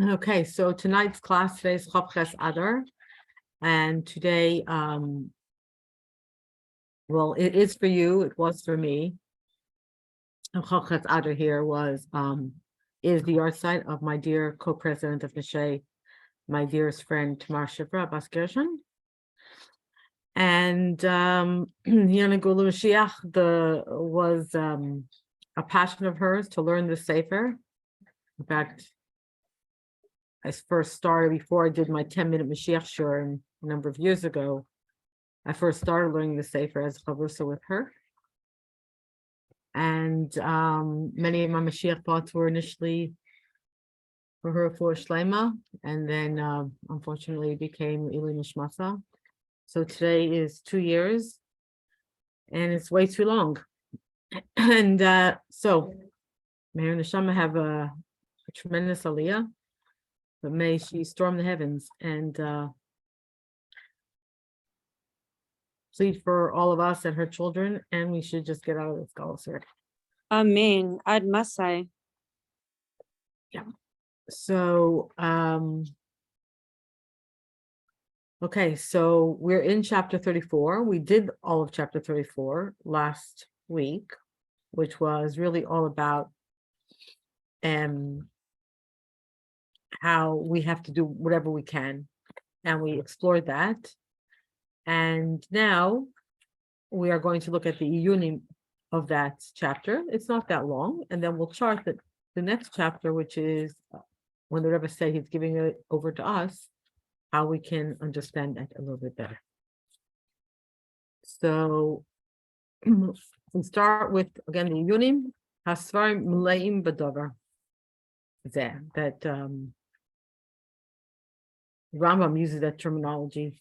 Okay, so tonight's class, today's Chavches Adar, and today, well, it is for you, it was for me. And Chavches Adar here is the yard site of my dear co-president of Mishay, my dearest friend, Tamar Shifra Bas Gershon. And Yana Gulu Mashiach was a passion of hers to learn the Sefer. In fact, I first started before I did my 10-minute Mashiach Shur a number of years ago. I first started learning the Sefer as Chavrusa with her. And many of my Mashiach thoughts were initially for her for Shlema, and then unfortunately became Ili Nishmasa. So today is 2 years, and it's way too long. And so may her Neshama have a tremendous aliyah, but may she storm the heavens and plead for all of us and her children, and we should just get out of this galus. Amen. Ad Masai. Yeah. So okay, so we're in chapter 34. We did all of chapter 34 last week, which was really all about how we have to do whatever we can, and we explored that. And now we are going to look at the iyunim of that chapter. It's not that long, and then we'll chart the next chapter, which is when the Rebbe said he's giving it over to us, how we can understand that a little bit better. So we start with, again, the iyunim, hasvarim mleim b'davar. That Rambam uses that terminology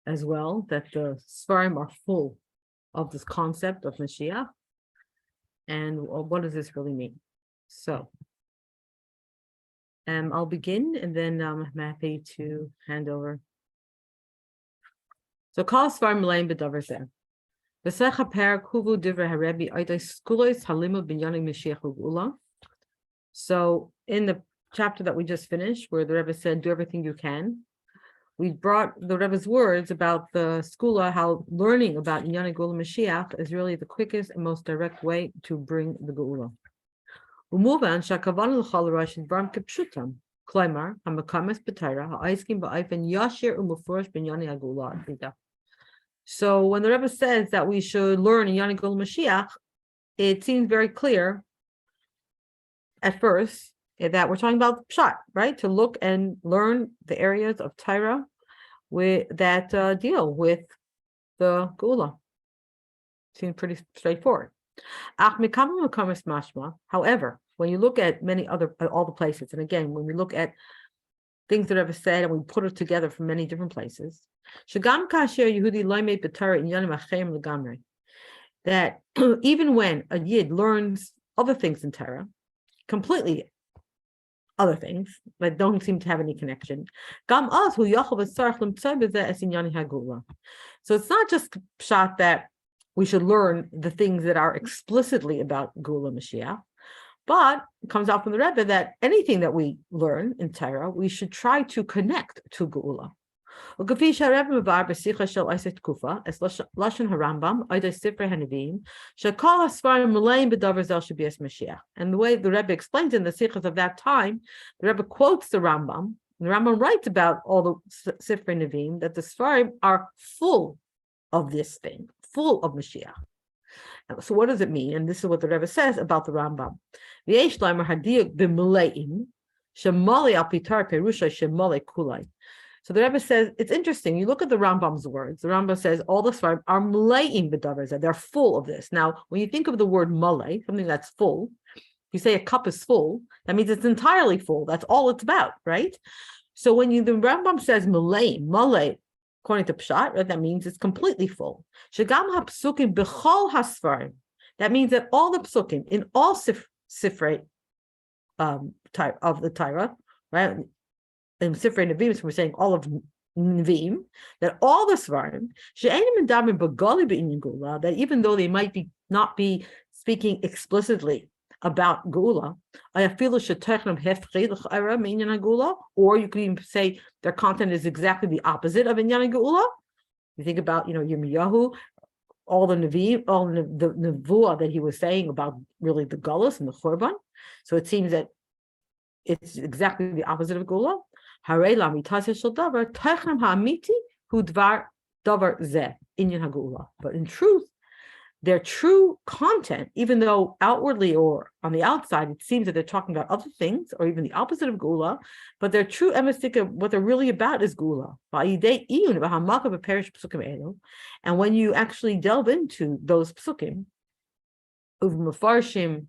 as well, that the Sfarim are full of this concept of Mashiach. And what does this really mean? So I'll begin, and then I'm happy to hand over. So Kal Sfarim Meleim B'Davar Zeh. V'secha perak huvu divrei haRebbe oidei skulos halimud binyanim Mashiach u'Geula. So in the chapter that we just finished, where the Rebbe said, do everything you can, we brought the Rebbe's words about the skula, how learning about Inyan Geula Mashiach is really the quickest and most direct way to bring the Geula. Umuvan shakavan l'chal rosh dvarim kepshutam, klaimar hamakames b'Torah ha'aiskim ba'ayfen yashir umufurish b'Inyan Geula. So when the Rebbe says that we should learn Inyan Geula Mashiach, it seems very clear at first that we're talking about pshat, right? To look and learn the areas of Torah that deal with the Geula. Seems pretty straightforward. However, when you look at all the places, and again, when we look at things that Rebbe said and we put it together from many different places, that even when a Yid learns other things in Torah, completely other things that don't seem to have any connection. So it's not just pshat that we should learn the things that are explicitly about Geula Mashiach, but it comes out from the Rebbe that anything that we learn in Torah, we should try to connect to Geula. And the way the Rebbe explains in the Sichos of that time, the Rebbe quotes the Rambam, and the Rambam writes about all the Sifrei Nevi'im, that the Sfarim are full of this thing, full of Mashiach. So what does it mean? And this is what the Rebbe says about the Rambam. So the Rebbe says, it's interesting. You look at the Rambam's words. The Rambam says all the Sfarim are maleim b'davar zeh. They're full of this. Now, when you think of the word malei, something that's full, if you say a cup is full, that means it's entirely full. That's all it's about, right? So when the Rambam says malei, according to Pshat, right, that means it's completely full. Shegam ha-psukim b'chol ha-sfarim. That means that all the psukim in all sifrei type of the Torah, right? In Sifrei Nevi'im, so we're saying all of Nevi'im, that all the Svarim, that even though they might not be speaking explicitly about Geula. Or you could even say their content is exactly the opposite of Inyan Geula. You think about, Yirmiyahu, all the Nevi'im, all the Nevuah that he was saying about really the Gullus and the Churban. So it seems that it's exactly the opposite of Geula. Harei la'amitaseh shel davar, techem ha'amiti hu dvar davar zeh, Inyan HaGeula. But in truth, their true content, even though outwardly or on the outside, it seems that they're talking about other things or even the opposite of Geula, but their true emistic, what they're really about is Geula. And when you actually delve into those psukim, of Mefarshim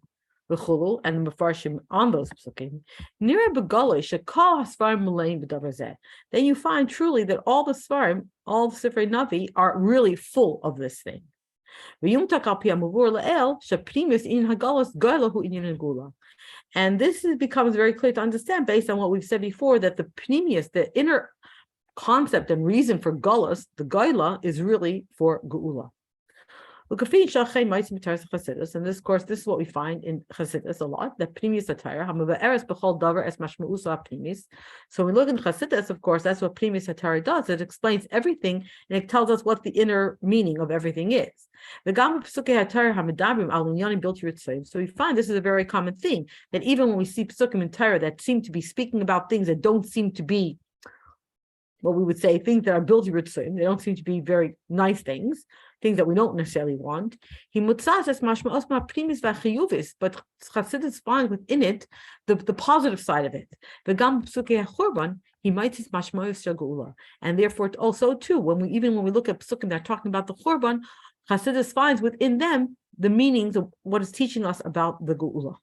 v'chulu, and the Mefarshim on those psukim, then you find truly that all the Svarim, all the Sifrei Navi are really full of this thing. And this becomes very clear to understand based on what we've said before, that the pnimius, the inner concept and reason for Gullus, the Goyla, is really for Geula. And this, of course, this is what we find in Chassidus a lot, that Pnimis Satire, so when we look in Chassidus, of course, that's what Pnimis Satire does. It explains everything and it tells us what the inner meaning of everything is. So we find this is a very common thing, that even when we see Psukim in Torah that seem to be speaking about things that don't seem to be what we would say, things that are built Yitzayim, they don't seem to be very nice things that we don't necessarily want. But Chassidus finds within it the positive side of it. And therefore, also too, when we look at psukim that are talking about the Churban, Chassidus finds within them the meanings of what is teaching us about the Geula.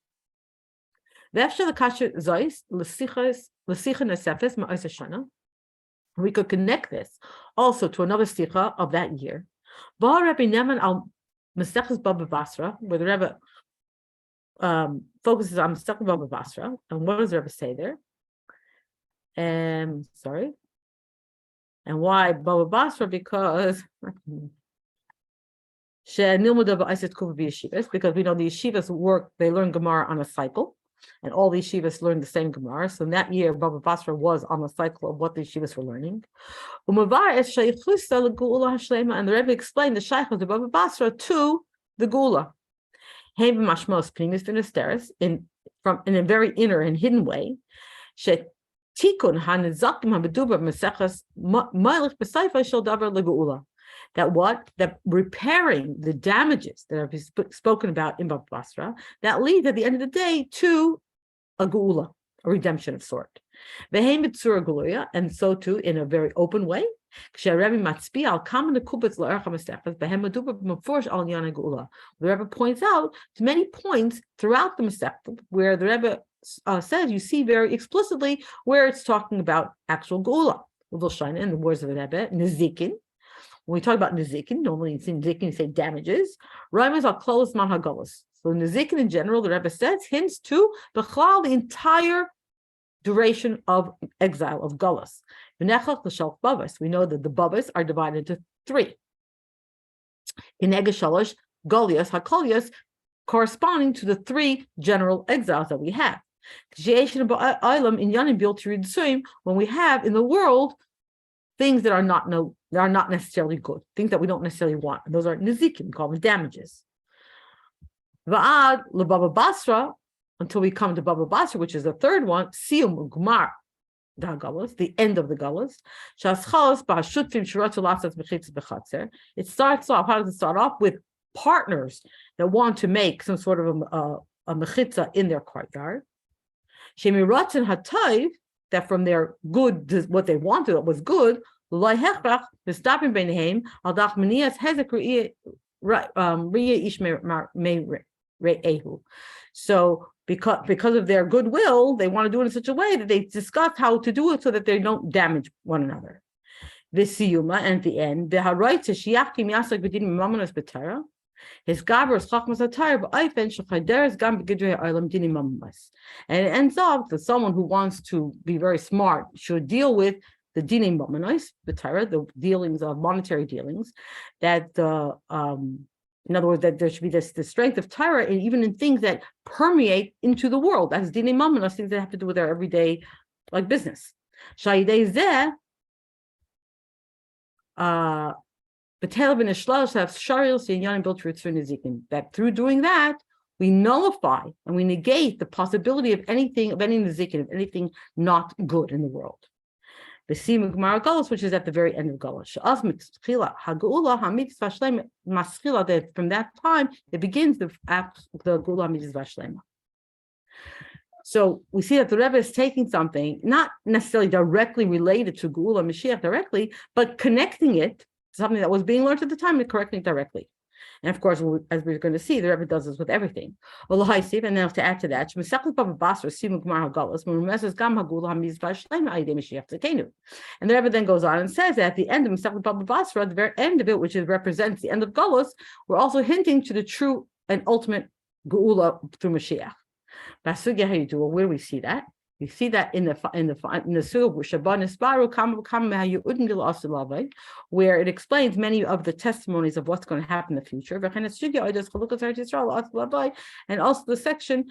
We could connect this also to another sikha of that year. Rabbi Neman al Maseches Baba Basra, where the Rebbe focuses on Maseches Baba Basra. And what does the Rebbe say there? And why Baba Basra? Because because we know the yeshivas they learn Gemara on a cycle. And all the yeshivas learned the same Gemara. So in that year, Baba Basra was on the cycle of what the yeshivas were learning. And the Rebbe explained the shaykhus of Baba Basra to the Geula. In a very inner and hidden way. That repairing the damages that are spoken about in Baba Basra, that leads at the end of the day to a Geula, a redemption of sort. And so too in a very open way. The Rebbe points out to many points throughout the Masechta where the Rebbe says, you see very explicitly where it's talking about actual Geula. In the words of the Rebbe, Nezikin. When we talk about Nezikin, normally it's in Nezikin, you say damages. Raimas are closed man hagolus. So Nezikin in general, the Rebbe says, hints to the entire duration of exile, of Gullus. We know that the Babas are divided into three. Shalosh, Golias, Hakolias, corresponding to the three general exiles that we have. When we have in the world things that are not necessarily good, things that we don't necessarily want. And those are Nezikim, call them damages. Va'ad leBaba Basra, until we come to Baba Basra, which is the third one, Siyum Gmar, the end of the Gullus. It starts off, how does it start off? With partners that want to make some sort of a mechitza in their courtyard. Shemiratzin hatayv, that from their good, what they wanted was good, so because of their goodwill, they want to do it in such a way that they discuss how to do it so that they don't damage one another. Visiyuma, and at the end, his gabers chachmas atayr b'ayfen shechayderes gam b'gidrei ha'olam dinim mamamas. And it ends up that someone who wants to be very smart should deal with the dinim mamamas, the dealings of monetary dealings, that In other words, that there should be this the strength of Torah, and even in things that permeate into the world, as dinei mamanos, things that have to do with our everyday like business. Shayidei zeh, that through doing that, we nullify and we negate the possibility of anything, of any nizikin, of anything not good in the world. The Sima Gemara Galus, which is at the very end of Galus. That from that time it begins the Gula Mitzvah Shlema. So we see that the Rebbe is taking something not necessarily directly related to Gula Mashiach directly, but connecting it to something that was being learned at the time and correcting it directly. And of course, as we're going to see, the Rebbe does this with everything. And then to add to that, and the Rebbe then goes on and says that at the end of Masechet Baba Basra, at the very end of it, which represents the end of Galus, we're also hinting to the true and ultimate Geula through Mashiach. Where do we see that? We see that in the Sugya, where it explains many of the testimonies of what's going to happen in the future. And also the section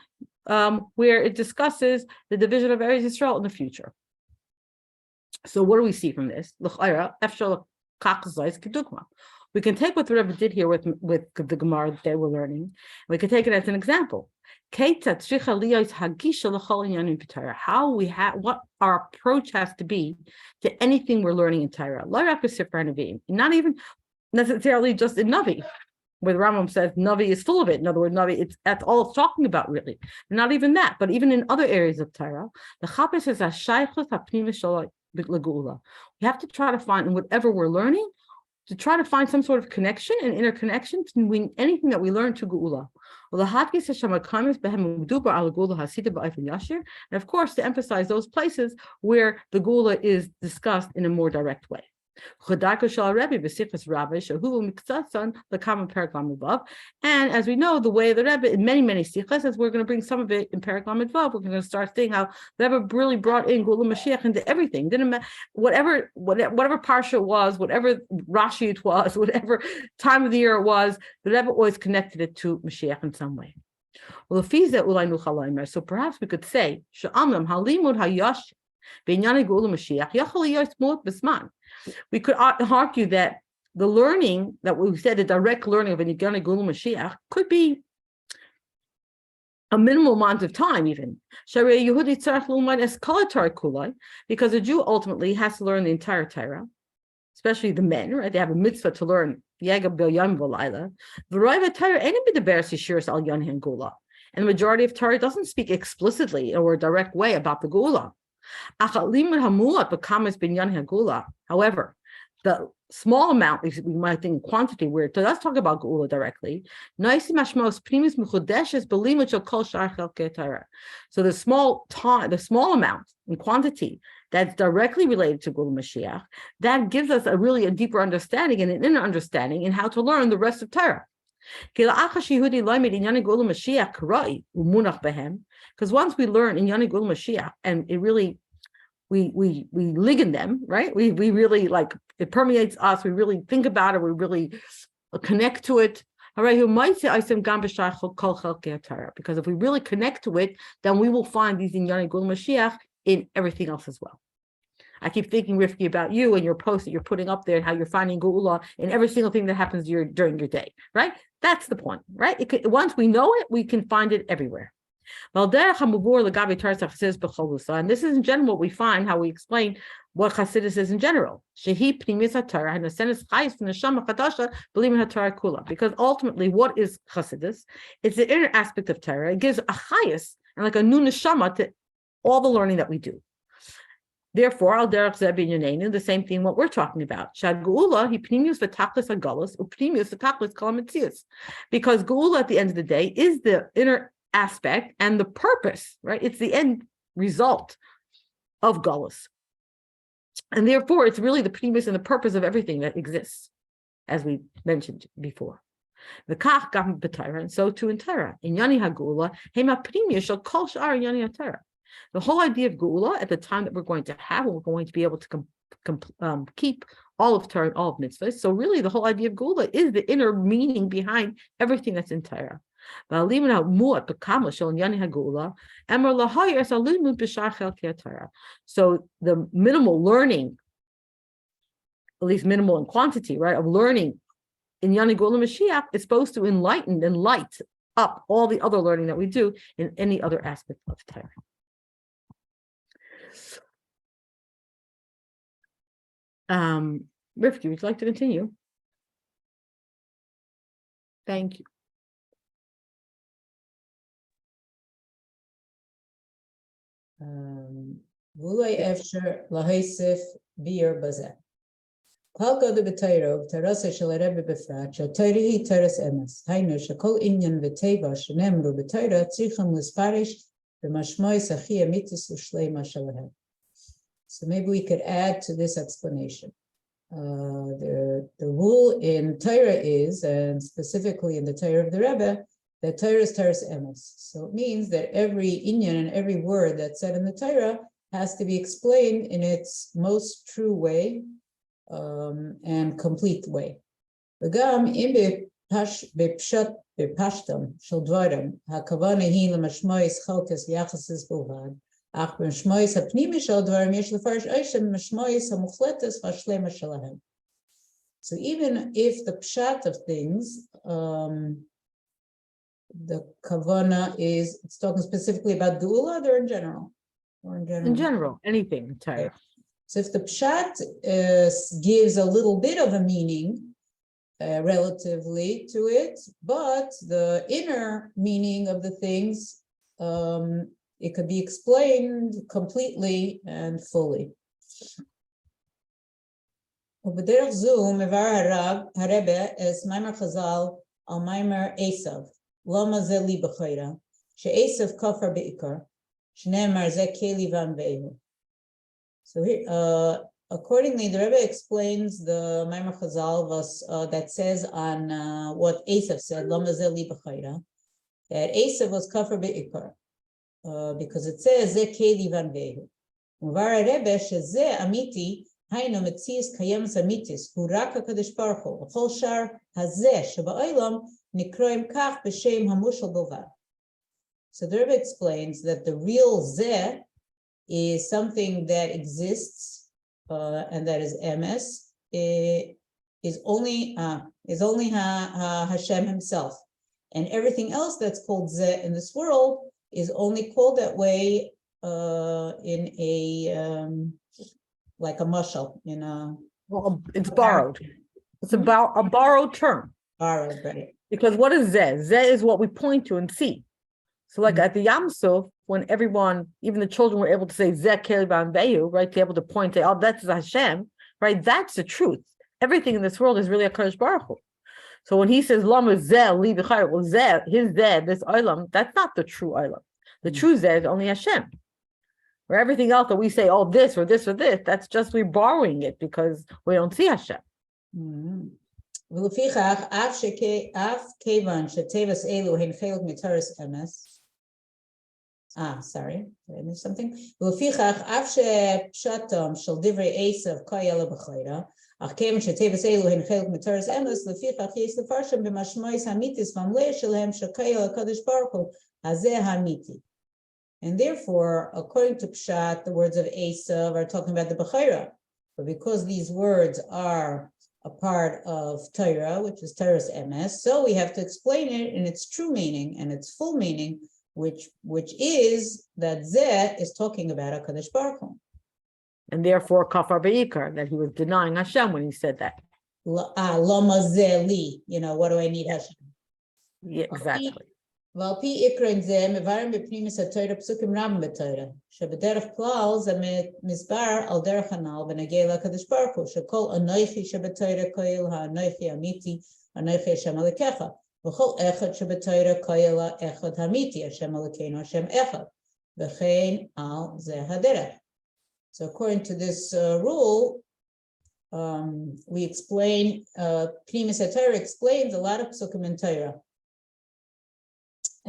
where it discusses the division of Eretz Yisrael in the future. So what do we see from this? We can take what the Rebbe did here with the Gemara that they were learning. We can take it as an example. How what our approach has to be to anything we're learning in Torah. Not even necessarily just in Navi, where the Rambam says Navi is full of it. In other words, Navi, that's all it's talking about, really. Not even that, but even in other areas of Torah, the Chapes is a we have to try to find in whatever we're learning, to try to find some sort of connection and interconnection between anything that we learn to Geula. And of course, to emphasize those places where the Geula is discussed in a more direct way. And as we know, the way the Rebbe in many sichas, as we're going to bring some of it in Perek Lamed Vav, we're going to start seeing how the Rebbe really brought in Gula Mashiach into everything. Didn't matter whatever parsha it was, whatever Rashi it was, whatever time of the year it was, the Rebbe always connected it to Mashiach in some way. So perhaps we could say, we could argue that the learning that we said, the direct learning of Nigana Gula Mashiach, could be a minimal amount of time, even. Because a Jew ultimately has to learn the entire Torah, especially the men, right? They have a mitzvah to learn. And the majority of Torah doesn't speak explicitly or a direct way about the Gula. However, the small amount, we might think in quantity, where it does talk about Geula directly. So the small amount in quantity that's directly related to Geula Mashiach, that gives us a deeper understanding and an inner understanding in how to learn the rest of Torah. Because once we learn in Yani Gula Mashiach, and it really, we live in them, right? We really it permeates us. We really think about it. We really connect to it. Because if we really connect to it, then we will find these in Yani Gula Mashiach in everything else as well. I keep thinking, Rifki, about you and your post that you're putting up there and how you're finding Geula in every single thing that happens during your day, right? That's the point, right? Once we know it, we can find it everywhere. And this is in general what we find, how we explain what Chassidus is in general. Because ultimately, what is Chassidus? It's the inner aspect of Torah. It gives a chayas and like a new neshama to all the learning that we do. Therefore, al derech zeh b'inyaneinu, the same thing what we're talking about. Shad geula hi pnimius v'tachlis hagolus upnimius v'tachlis kol hametzius, because geula at the end of the day is the inner aspect and the purpose, right? It's the end result of galus, and therefore it's really the pnimius and the purpose of everything that exists, as we mentioned before. V'kach gam b'Torah, and so too in Torah. In yani hagula hema pnimius shel kol shar yani haTorah. The whole idea of Geula at the time that we're going to have, we're going to be able to keep all of Torah, all of mitzvahs. So really, the whole idea of Geula is the inner meaning behind everything that's in Torah. So the minimal learning, at least minimal in quantity, right, of learning in Yani Geula Mashiach is supposed to enlighten and light up all the other learning that we do in any other aspect of Torah. Rifki, would you like to continue? Thank you. V'loi efsher lahaisif bir bazeh. Kol godu b'Torah v'Torasa shel Rebbe b'frat shel Torah hi Toras emes. Hainu shekol inyan v'teva shenemru b'Torah tzrichim l'sparish b'mashmois achi amitis u'shleima shelahem. So maybe we could add to this explanation. The rule in Torah is, and specifically in the Torah of the Rebbe, that Torah is Toras emes. So it means that every inyan and every word that's said in the Torah has to be explained in its most true way and complete way. V'gam im b'pshat b'pashtam shel dvarim hakavana hi l'mashmois chalkes v'yachasis b'lvad ach b'mashmois hapnimi shel dvarim yesh l'farish oishem mashmois hamuchletes v'ashlema shelahem. So even if the pshat of things, the kavana is, it's talking specifically about Geula or in general? Or in general? In general, anything, Torah. Okay. So if the pshat gives a little bit of a meaning relatively to it, but the inner meaning of the things, it could be explained completely and fully. ובדרך זו מבאר הרבה es מיימר חז"ל על מיימר עשיו. למה זה לי בחיירה? שעשיו כפר בעיקר, שנאמר זה כלי וענווהו. So here, accordingly, the Rebbe explains the Maimer Chazal that says on what Esav said, Lama ze li b'chayra, that Esav was kafar be'ikar, because it says ze keli vanvehu. Uvar Rebbe sheze amiti hayno metzias kayemas amitis hu rak hakadosh baruch hu v'chol shar hazeh sheba'olam nikroim kach b'shem hamushal bilvad. So the Rebbe explains that the real zeh is something that exists and that is emes, is only Hashem himself, and everything else that's called zeh in this world is only called that way in a like a mashal, in a It's borrowed. It's about a borrowed term. Borrowed, right? Because what is zeh? Zeh is what we point to and see. So like at the Yam Suf, when everyone, even the children, were able to say Zeh Keli V'Anvehu, right, to be able to point to, oh, that's Hashem, right? That's the truth. Everything in this world is really a Kadosh Baruch Hu. So when he says Lama Zeh Li B'Chayr, well, Zeh, his Zeh, this Olam, that's not the true Olam. The true Zeh is only Hashem. Where everything else that we say, oh, this or this or this, that's just we're borrowing it because we don't see Hashem. ולפיכך, אף כיוון שטבעס אלו הן חלק מתורת אמס, sorry, did I miss something? ולפיכך, אף שפשטם של דברי עשיו קיילה בחיירה, אך כיוון שטבעס אלו הן חלק מתורת אמס, לפיכך יש לפרשם במשמעוס האמיתיס והמלא שלהם שקיילה הקדוש ברוך הוא, הזה האמיתי. And therefore, according to Pshat, the words of Esav are talking about the Bechira. But because these words are a part of Torah, which is Torah's emes, so we have to explain it in its true meaning and its full meaning, which is that Zeh is talking about HaKadosh Baruch Hu. And therefore, kafar be'ikar, that he was denying Hashem when he said that. Lama Zeh li, what do I need Hashem? Yeah, exactly. ועל פי עיקרון זה מבארים בפנימיס התורה פסוקים רבים בתורה, שבדרך כלל זה מסבר על דרך הנ"ל בנוגע לקדוש ברוך הוא, שכל אנוכי שבתורה קהיל האנוכי האמיתי, אנוכי השם אלוקיך, וכל אחד שבתורה קהיל האחד האמיתי, השם אלוקינו, השם אחד, וכן על זה הדרך. So according to this rule, we explain, פנימיס התורה explains a lot of psukim in Torah.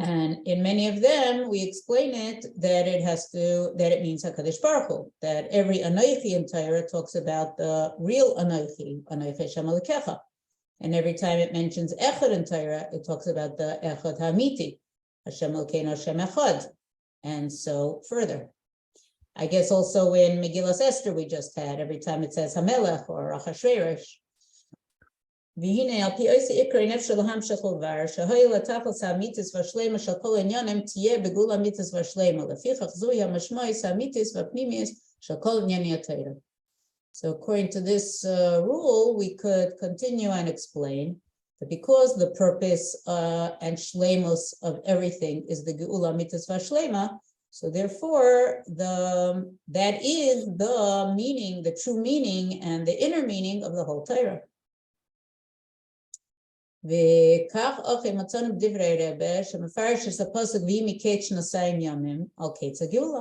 And in many of them, we explain it that it means HaKadosh Baruch Hu, that every Anoichi in Torah talks about the real Anoichi Hashem Elokecha. And every time it mentions Echad in Torah, it talks about the Echad Hamiti, Hashem Elokeinu Hashem Echad, and so further. I guess also in Megillas Esther we just had, every time it says Hamelech or Achashverosh. והנה על פי עושה עיקרי נפש אלוהם שחולבר, שהוי לתכלס האמיתיס והשלמה של כל עניינם תהיה בגול האמיתיס והשלמה, לפיכך זוהי המשמעוס האמיתיס והפנימיס של כל ענייני התורה. So according to this rule, we could continue and explain that because the purpose and shlemos of everything is the geula mitzvah shlema, so therefore that is the meaning, the true meaning and the inner meaning of the whole Torah. וכך אוכל מצאנו בדברי רבה שמפרש את הפסוק ויהי מקץ שנתיים ימים על קץ הגאולה.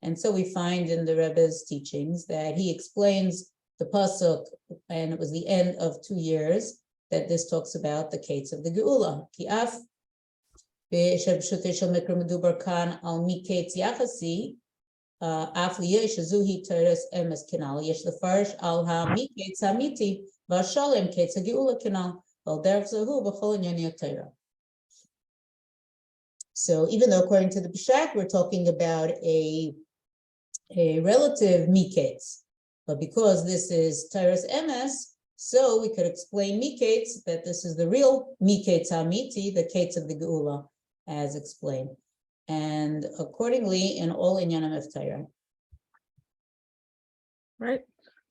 And so we find in the Rebbe's teachings that he explains the pasuk, and it was the end of 2 years, that this talks about the Kates of the Geula. Ki af b'shebshutei shel mikra medubar kan al miketz yachasi af liyesh zuhi teres emes kenal yesh lefarish al ha miketz hamiti v'ashalem ketz hageula kenal al derech zahu b'chol inyani Torah. So even though according to the Peshat we're talking about a relative miketz, but because this is Teres Emes, so we could explain miketz that this is the real miketz hamiti, the kates of the geula, as explained, and accordingly in all inyanim of Torah. Right.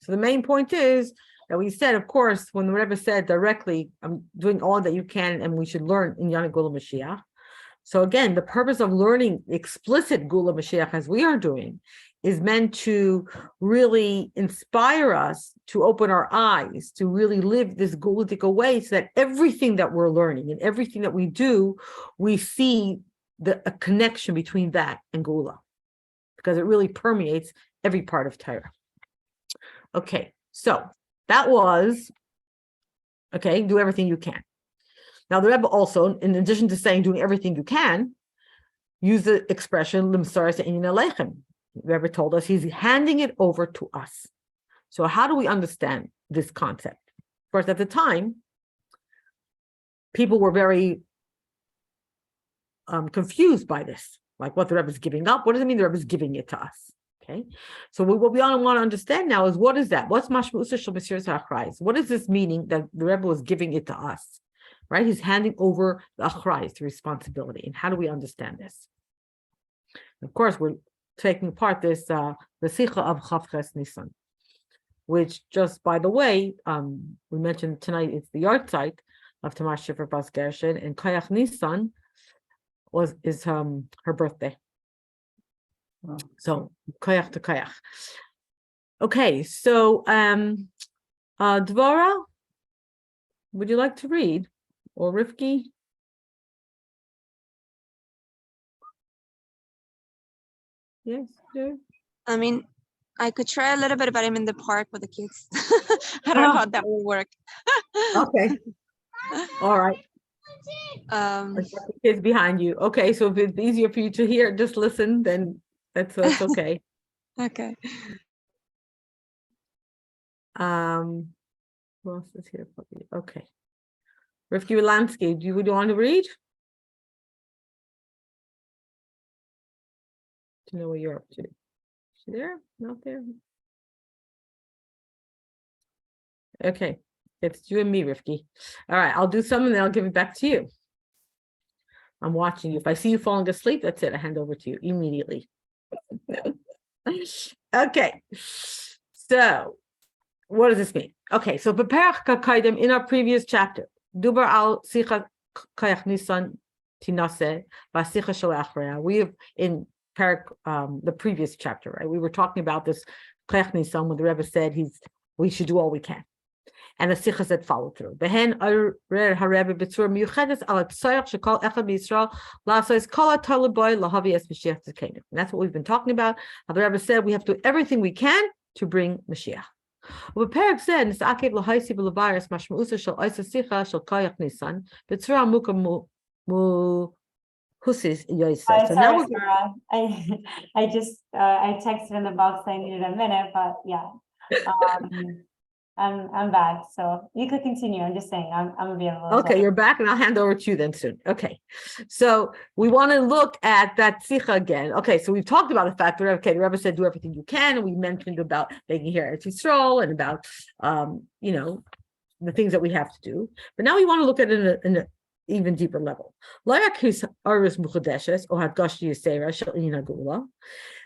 So the main point is that we said, of course, when the Rebbe said directly, I'm doing all that you can, and we should learn in Yana Gula Mashiach. So again, the purpose of learning explicit Gula Mashiach as we are doing is meant to really inspire us to open our eyes, to really live this Gulitic way, so that everything that we're learning and everything that we do, we see a connection between that and Gula, because it really permeates every part of Torah. Okay, so that was, okay, do everything you can. Now the Rebbe also, in addition to saying doing everything you can, use the expression Limsaras Inyan Aleichem. The Rebbe told us he's handing it over to us. So how do we understand this concept? Of course, at the time, people were very confused by this, like what the Rebbe is giving up. What does it mean the Rebbe is giving it to us? Okay, so what we want to understand now is, what is that? What's Mashmu'usa Shel Mesiras HaAchrayos? What is this meaning that the Rebbe was giving it to us? Right? He's handing over the achrayos, the responsibility. And how do we understand this? Of course, we're taking apart this the Sikha of Chavches Nisan, which, just by the way, we mentioned tonight, it's the yard site of Tamar Shifra Bas Gershon, and Kayach Nisan is her birthday. Wow. So Kayach to Kayach. Okay, so Dvora, would you like to read? Or Rifki? Yes, do. I mean, I could try a little bit, but I'm in the park with the kids. I don't know how that will work. Okay. All right. Um, I've got the kids behind you. Okay, so if it's easier for you to hear, just listen, then that's okay. okay. Who else is here? Okay. Rifki Wilansky, do you want to read? To know what you're up to. Is she there? Not there? Okay. It's you and me, Rifki. All right, I'll do some and then I'll give it back to you. I'm watching you. If I see you falling asleep, that's it. I hand over to you immediately. Okay. So, what does this mean? Okay, so in our previous chapter, Dubar al Sicha Kayach Nisan Tinase Vasicha Shel Achreya. We have in the previous chapter, right? We were talking about this Kayach Nisan when the Rebbe said we should do all we can, and the sichas that follow through. Behen Arer Harebe B'tzur Miyuchedes Al Tzayach Shekol Echad B'Yisrael La'asos Kol HaTalaboy Lahavi Es Mashiach Tzedekenu. And that's what we've been talking about. How the Rebbe said we have to do everything we can to bring Mashiach. Perek said, "Nisakev lahaisi b'levaris mashmeusa shel oisa sicha shel kayach nisan b'tzura muka Husis Yosef. Hi, So now sorry, we're Sara. I just I texted in the box I needed a minute, but yeah. I'm back, so you could continue. I'm just saying I'm available. as okay. well. You're back, and I'll hand over to you then soon. Okay, so we want to look at that sicha again. Okay, so we've talked about the fact that the Rebbe said do everything you can, and we mentioned about making hair Eretz Yisrael and about the things that we have to do. But now we want to look at it in an even deeper level.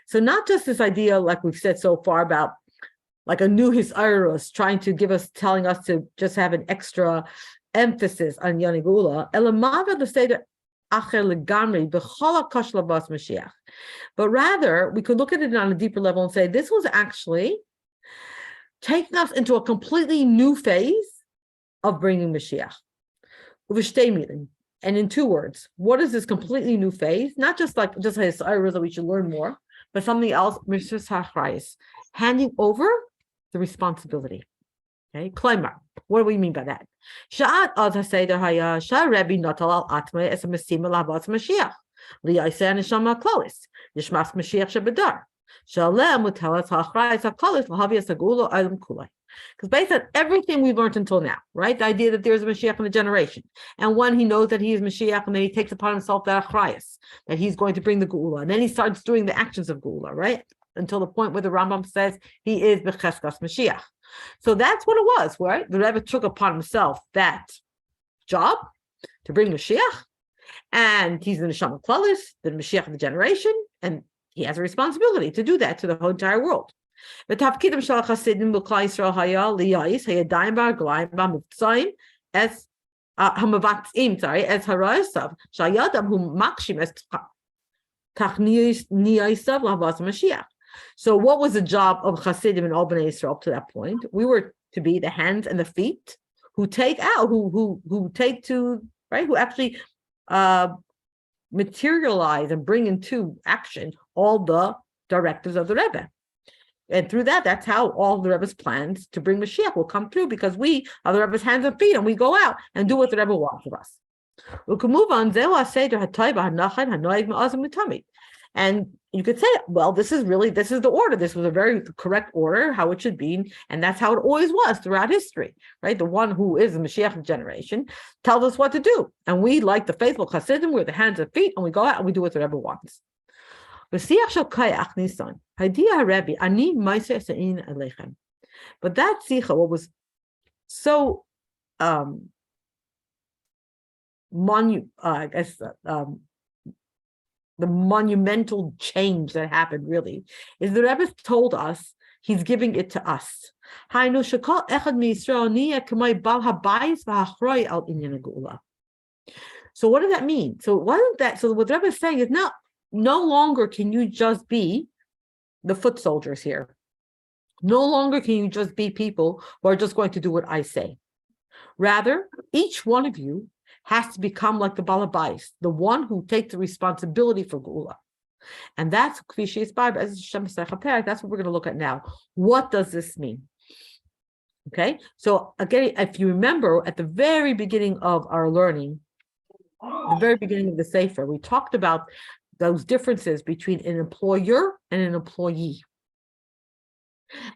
So not just this idea, like we've said so far, about like a new hisayrus trying to give us, telling us to just have an extra emphasis on Yoni Gula. But rather, we could look at it on a deeper level and say this was actually taking us into a completely new phase of bringing Mashiach. And in 2 words, what is this completely new phase? Not just like just hisayrus that we should learn more, but something else, handing over the responsibility. Okay, Kleimar. What do we mean by that? Sha'at ad haseder haya Rebbe natal al atma es mesima lavat Mashiach liyaisa neshama klolis yishmas Mashiach shebedar shalem mutelas ha'achrayis ha'klolis lahavias ha'gula alam kulai. Because based on everything we've learned until now, right, the idea that there's a Mashiach in the generation, and when he knows that he is Mashiach, and then he takes upon himself that achrayis, that he's going to bring the Geula, and then he starts doing the actions of Geula, right? Until the point where the Rambam says he is Becheskas Mashiach. So that's what it was, right? The Rebbe took upon himself that job to bring Mashiach, and he's the Neshama Klalis, the Mashiach of the generation, and he has a responsibility to do that to the whole entire world. As Hamavatsim, as Harasav, Shayadam who Makshim as Tachniyasav Lavas Mashiach. So what was the job of Hasidim and all Bnei Yisrael up to that point? We were to be the hands and the feet who take out, who take to, right, who actually materialize and bring into action all the directives of the Rebbe. And through that, that's how all the Rebbe's plans to bring Mashiach will come through, because we are the Rebbe's hands and feet, and we go out and do what the Rebbe wants of us. We can move on. And you could say, well, this is the order. This was a very correct order, how it should be. And that's how it always was throughout history, right? The one who is the Mashiach generation tells us what to do. And we, like the faithful Hasidim, we're the hands and feet, and we go out and we do what the Rebbe wants. But that sicha, what was so the monumental change that happened really is the Rebbe told us he's giving it to us. So what does that mean? So what the Rebbe is saying is no longer can you just be the foot soldiers here. No longer can you just be people who are just going to do what I say. Rather, each one of you has to become like the balabais, the one who takes the responsibility for Geula. And that's that's what we're going to look at now. What does this mean? Okay, so again, if you remember at the very beginning of our learning, the very beginning of the Sefer, we talked about those differences between an employer and an employee.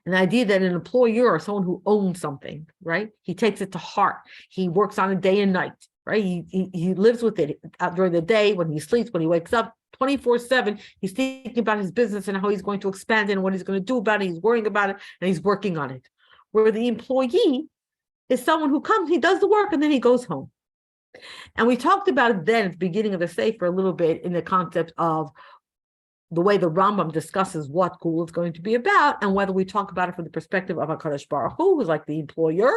An idea that an employer is someone who owns something, right? He takes it to heart. He works on it day and night, right? He lives with it during the day, when he sleeps, when he wakes up, 24/7. He's thinking about his business and how he's going to expand it and what he's going to do about it. He's worrying about it and he's working on it. Where the employee is someone who comes, he does the work, and then he goes home. And we talked about it then at the beginning of the Sefer a little bit in the concept of the way the Rambam discusses what Geula is going to be about, and whether we talk about it from the perspective of HaKadosh Baruch Hu, who's like the employer,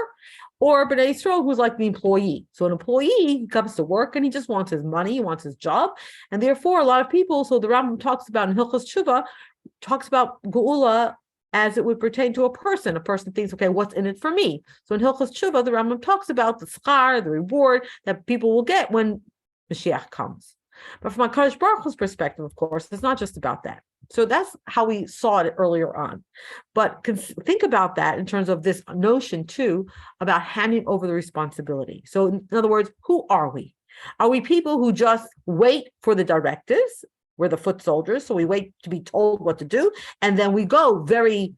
or Bnei Yisrael, who's like the employee. So an employee comes to work and he just wants his money, he wants his job, and therefore a lot of people, so the Rambam talks about in Hilchos Tshuva, talks about Geula as it would pertain to a person. A person thinks, okay, what's in it for me? So in Hilchos Tshuva, the Rambam talks about the schar, the reward that people will get when Mashiach comes. But from HaKadosh Baruch Hu's perspective, of course, it's not just about that. So that's how we saw it earlier on. But think about that in terms of this notion, too, about handing over the responsibility. So in other words, who are we? Are we people who just wait for the directives? We're the foot soldiers, so we wait to be told what to do, and then we go very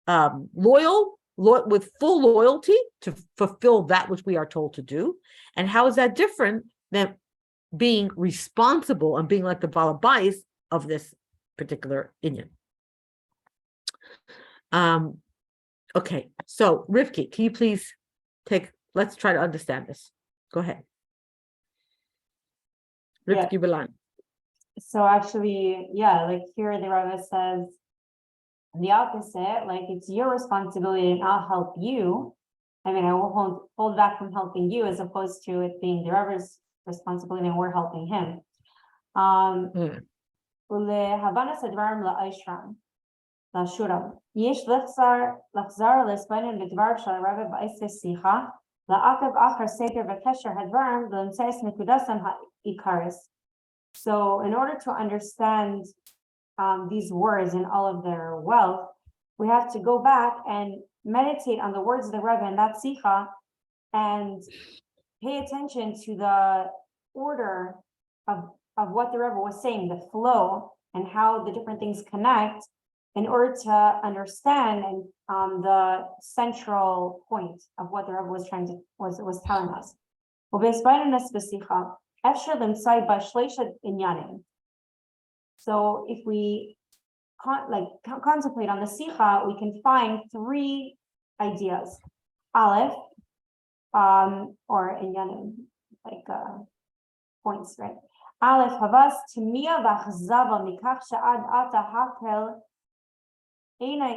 loyal with full loyalty to fulfill that which we are told to do. And how is that different than being responsible and being like the balabais of this particular inyan? Okay, so Rivki, can you please let's try to understand this. Go ahead. Yeah. Rivki Balan. So actually, yeah, like here the Rebbe says the opposite, like it's your responsibility and I'll help you. I mean, I will hold back from helping you as opposed to it being the Rebbe's responsibility and we're helping him. ולהבנת הדברים לאישרם, לאשורם. יש לחזור להסבינן בדבר של הרב בעשר שיחה, לעקב אחר סדר וקשר הדברים ולמצוא נקודתם העיקרית. So in order to understand these words in all of their wealth, we have to go back and meditate on the words of the Rebbe in that sikha and pay attention to the order of what the Rebbe was saying, the flow and how the different things connect in order to understand and the central point of what the Rebbe was was telling us. So if we contemplate on the sikha, we can find three ideas. Aleph, or inyanim, like points, right? Aleph, havas timia v'achzava mikach she'ad ata hakel einai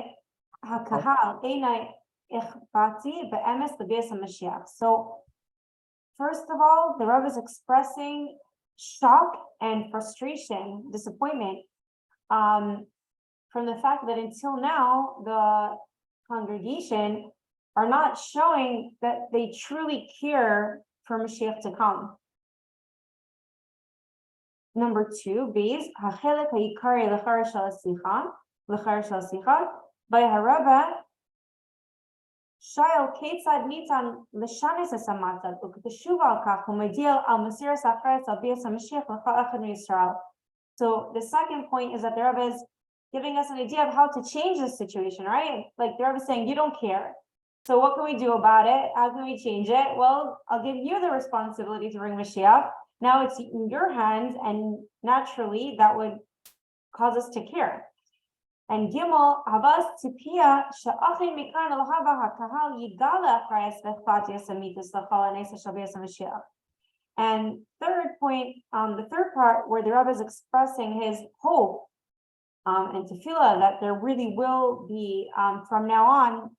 hakahal einai ichbati be'emes l'beis HaMashiach. So first of all, the Rebbe is expressing shock and frustration, disappointment, from the fact that until now, the congregation are not showing that they truly care for Mashiach to come. Number two, base, hachelek ha'ikari l'char shel sicha, by haraba, Shail Ketzad Nitan Lishanis Samata, Uktashuva al Kach, Humadiel al Masiras Achretz al Bias Mashiach Lachachad Yisrael. So the second point is that the Rebbe is giving us an idea of how to change this situation, right? Like the Rebbe is saying, you don't care. So what can we do about it? How can we change it? Well, I'll give you the responsibility to bring Mashiach. Now it's in your hands, and naturally that would cause us to care. And Gimel, Havas Tipia, Sha'achin Mikan al-Hava HaKahal Yigala Achrayas Vechpatias Amitis Lachal Anesa Shabias Mashiach. And third point, the third part where the Rebbe is expressing his hope and tefillah that there really will be from now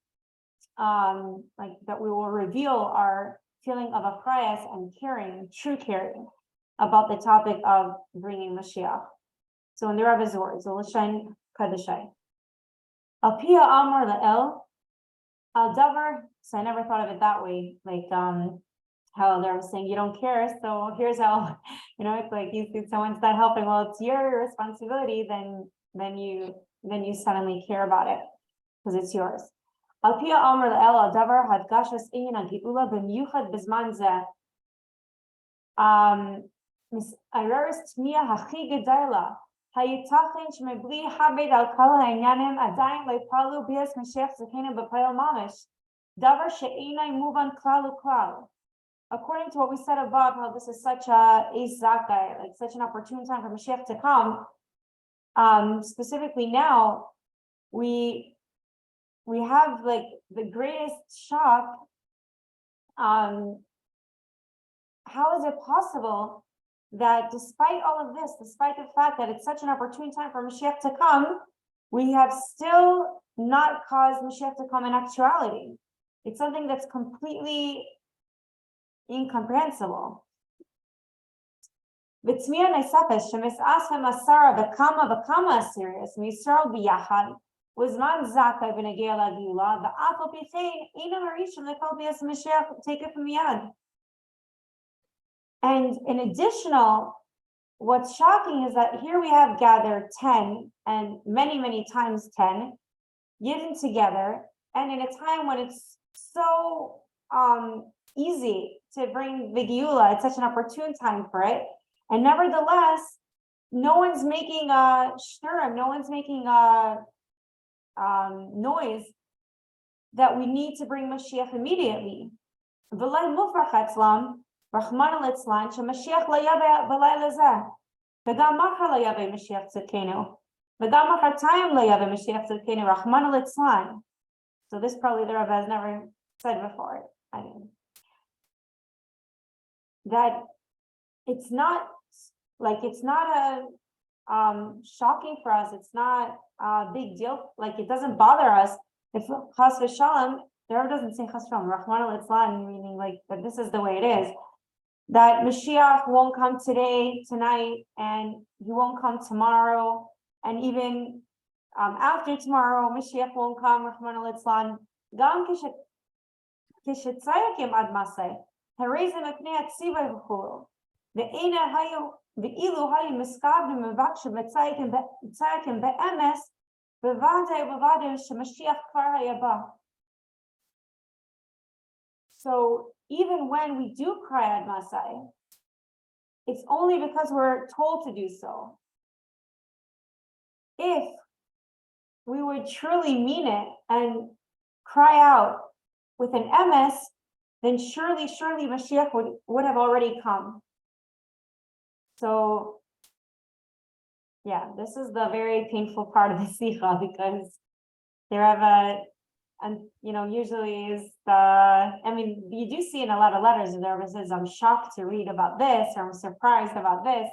on, like that we will reveal our feeling of achrayas and caring, true caring about the topic of bringing Mashiach. So in the Rebbe's words, L'shain Kadashai. Alpia Amar La'el Al Davar. So I never thought of it that way, like how they're saying you don't care. So here's how, it's like you see someone's not helping. Well, it's your responsibility. Then you suddenly care about it because it's yours. Alpia Amar La'el Al Davar Hadgashas Inyan Al Geula B'Miyuchad B'Zman Zeh. Ireris Tmiya Hachi Gedayla. Hayitachin Shmebli Habed Al Kala Inyanim Adain Lepalu Bias Mashiach Zakena B'Payel Mamish Davar She'inai Muvan Klalu Klal. According to what we said above, how this is such a zakai, like such an opportune time for Mashiach to come. Specifically now, we have like the greatest shock. How is it possible that despite all of this, despite the fact that it's such an opportune time for Mashiach to come, we have still not caused Mashiach to come in actuality? It's something that's completely incomprehensible. V'tzmiya neisafes shemis'ashem Sara v'kama serious Yisrael b'yachad was not zakai v'negei l'geula v'afal pichein ina marishim lekol bias Mashiach take it from yad. And in additional, what's shocking is that here we have gathered 10 and many times 10 Yidden together, and in a time when it's so easy to bring the Geula. It's such an opportune time for it. And nevertheless, no one's making a shturim, no one's making a noise that we need to bring Mashiach immediately. V'lai mufrach etzlam, Rahman al-Itzlan, sheMashiach lo yaveh b'layla zeh. V'gam machar lo yaveh Mashiach tzidkenu. V'gam machartayim lo yaveh Mashiach tzidkenu, Rahman al-Itzlan. So this probably the Rebbe has never said before. I mean, that it's not a shocking for us. It's not a big deal. Like it doesn't bother us if chas v'shalom. The Rebbe doesn't say chas v'shalom, Rahman al-Itzlan, meaning like that this is the way it is. That Mashiach won't come today, tonight, and he won't come tomorrow, and even after tomorrow, Mashiach won't come, Rahman al-Itzlan. Gam kishetzayakim ad masay, harizim apnei atzivay v'chulu, ve'ena hayu ve'ilu hayu miskavim mevakshu v'tzayakim be'emes, bevadei shemashiach kvar hayabah. So even when we do cry ad masay, it's only because we're told to do so. If we would truly mean it and cry out with an emes, then surely Mashiach would have already come. So yeah, this is the very painful part of the Sikha, because the Rebbe, and usually is you do see in a lot of letters the Rebbe says, I'm shocked to read about this, or I'm surprised about this,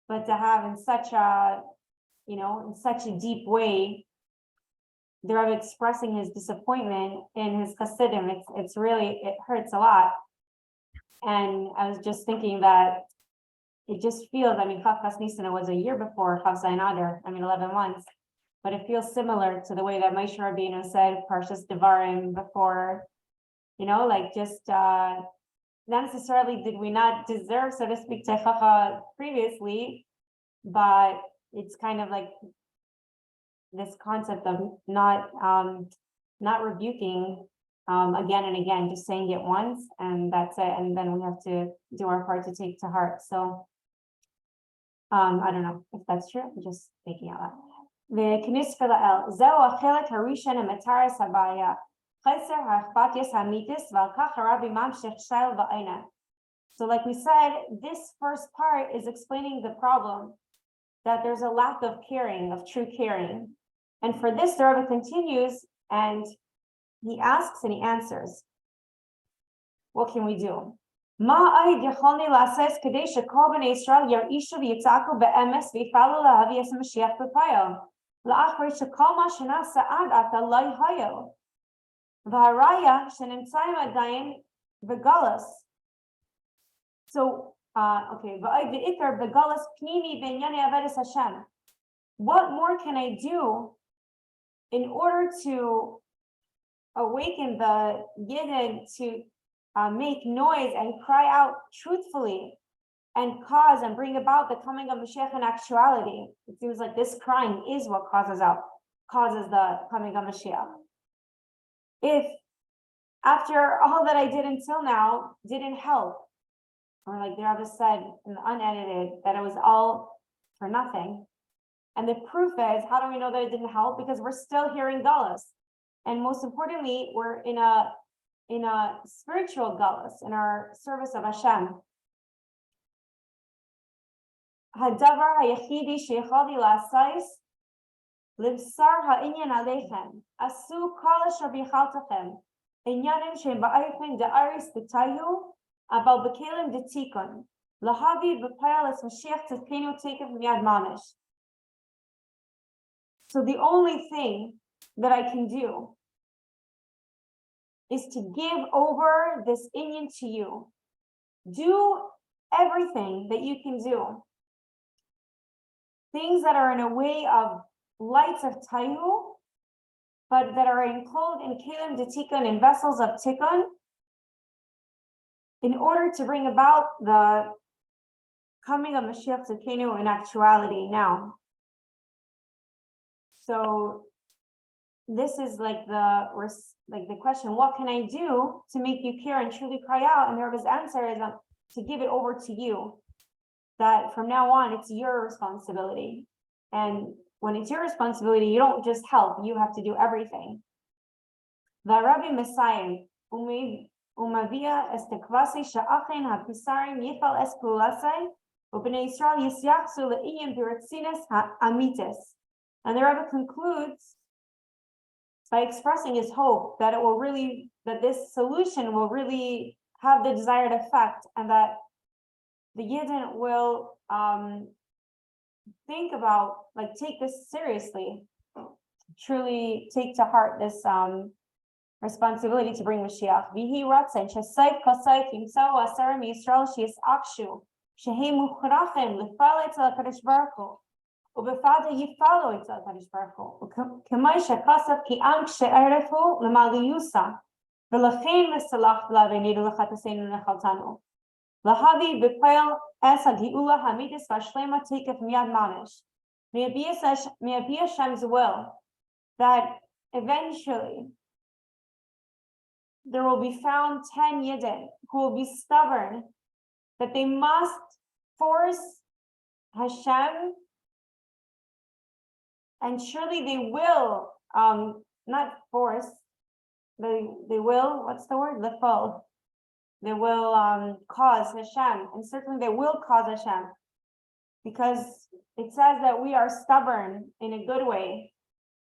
but to have in such a deep way the Rebbe expressing his disappointment in his Chassidim, it hurts a lot. And I was just thinking that it just feels, Chav Chas Nisan was a year before Chav Zayin Adar, 11 months, but it feels similar to the way that Moshe Rabbeinu said Parshas Devarim before, not necessarily did we not deserve, so to speak, Teichacha previously, but it's kind of like this concept of not rebuking again and again, just saying it once and that's it, and then we have to do our part to take to heart. So I don't know if that's true. I'm just thinking out loud. וכניס פלאל, זהו החלק הראשון המתארס הבעיה, חסר האכפתיות האמיתית, ועל כך הרבי ממשיך שואל ועונה. So like we said, this first part is explaining the problem, that there's a lack of caring, of true caring. And for this, the Rebbe continues, and he asks and he answers. What can we do? מה אייד יכולני לעשות כדי שכל בני ישראל ירעישו ויצעקו באמס ויפעלו להביא את המשיח בפועל? לאחר שכל מה שנעשה עד עתה לא היה. והראיה שנמצאים עדיין בגלוס. So, ועוד בעיקר בגלוס פנימי בענייני עבודת השם. What more can I do in order to awaken the Yidden to make noise and cry out truthfully and cause and bring about the coming of Mashiach in actuality? It seems like this crying is what causes the coming of Mashiach. If after all that I did until now didn't help, or like the Rebbe said in the unedited, that it was all for nothing. And the proof is, how do we know that it didn't help? Because we're still hearing galus. And most importantly, we're in a spiritual galus, in our service of Hashem. Hadavar hayachidi sheichadi la'asais libsar ha'inyan aleichem asu kol asher b'yichaltechem inyanim she'em ba'ayfen da'aris b'tayu abal b'kelim d'tikon lahavi b'payal es Mashiach tzidkenu takev miyad mamish. So the only thing that I can do is to give over this inyan to you. Do everything that you can do. Things that are in a way of lights of tayu, but that are enclosed in kelim de tikkun, in vessels of tikkun, in order to bring about the coming of Mashiach Tzidkenu in actuality now. So this is like the question, what can I do to make you care and truly cry out? And the Rebbe's answer is to give it over to you, that from now on, it's your responsibility. And when it's your responsibility, you don't just help, you have to do everything. The Rabbi Messiah, umavia estekvasi sha'achen hapisarim yichal espulasai, ubnei Yisrael yisyachsu le'iyim biratzines ha'amitis. And the Rebbe concludes by expressing his hope that that this solution will really have the desired effect, and that the Yidden will think about, take this seriously, truly take to heart this responsibility to bring Mashiach. V'hi ratzon shesayf kasayf yimtzau asara miyisrael sheyisakshu shehem muchrachim lifalei tel HaKadosh Baruch Hu ubefada yifaloi tel HaKadosh Baruch Hu k'may shekasav ki am she'erefu l'maliyusa v'lechein v'salach v'lavenidu l'chataseinu nechaltanu l'havi b'peil es hagiula hamidis v'ashlema takef miyad mamish. May it be Hashem's will that eventually there will be found 10 Yidden who will be stubborn, that they must force Hashem, and surely they will, not force, they will, what's the word? Lefol. They will cause Hashem, and certainly they will cause Hashem, because it says that we are stubborn in a good way,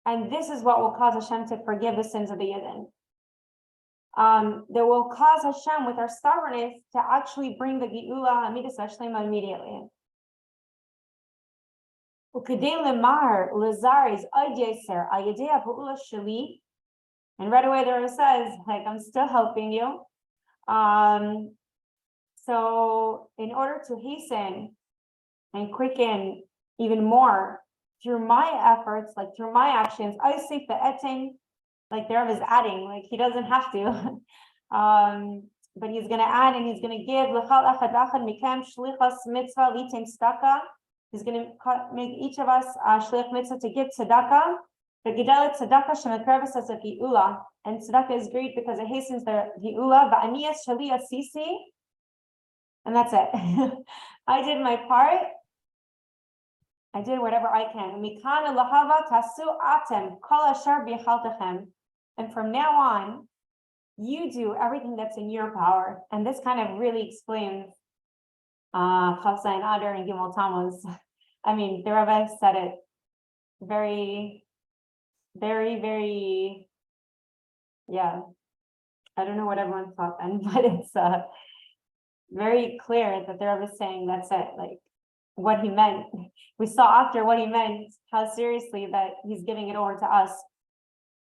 and this is what will cause Hashem to forgive the sins of the Yidden. That will cause Hashem with our stubbornness to actually bring the Geula Hamidus Hashlema immediately. And right away there it says, I'm still helping you. So in order to hasten and quicken even more through my efforts, through my actions, I seek the etin. The Rebbe is adding, he doesn't have to, but he's going to add, and he's going to give l'chal echad v'achad mikem shlichas mitzvah litem tzedakah. He's going to make each of us shlich mitzvah to give tzedakah. V'gedelet tzedakah shemekarves as a geula, and tzedakah is great because it hastens the geula. V'aniyas shali asisi, and that's it. I did my part. I did whatever I can. Mikan lahava tasu atem kol asher b'yachaltechem. And from now on, you do everything that's in your power. And this kind of really explains Chafsa and Adar and Gimel Tammuz. I mean, the Rebbe said it very, very, very, I don't know what everyone thought then, but it's very clear that the Rebbe is saying that's it, what he meant. We saw after what he meant, how seriously that he's giving it over to us.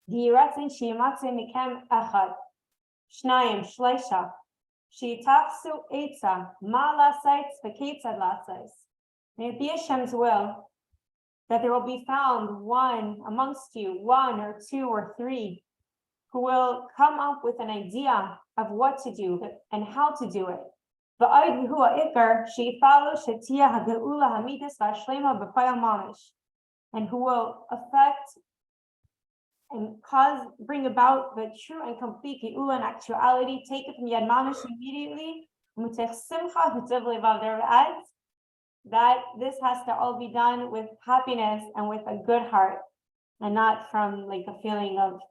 May it be Hashem's will that there will be found one amongst you, one or two or three, who will come up with an idea of what to do and how to do it. And who will affect and bring about the true and complete geula and actuality, take it from Yad Mamish immediately. That this has to all be done with happiness and with a good heart, and not from a feeling of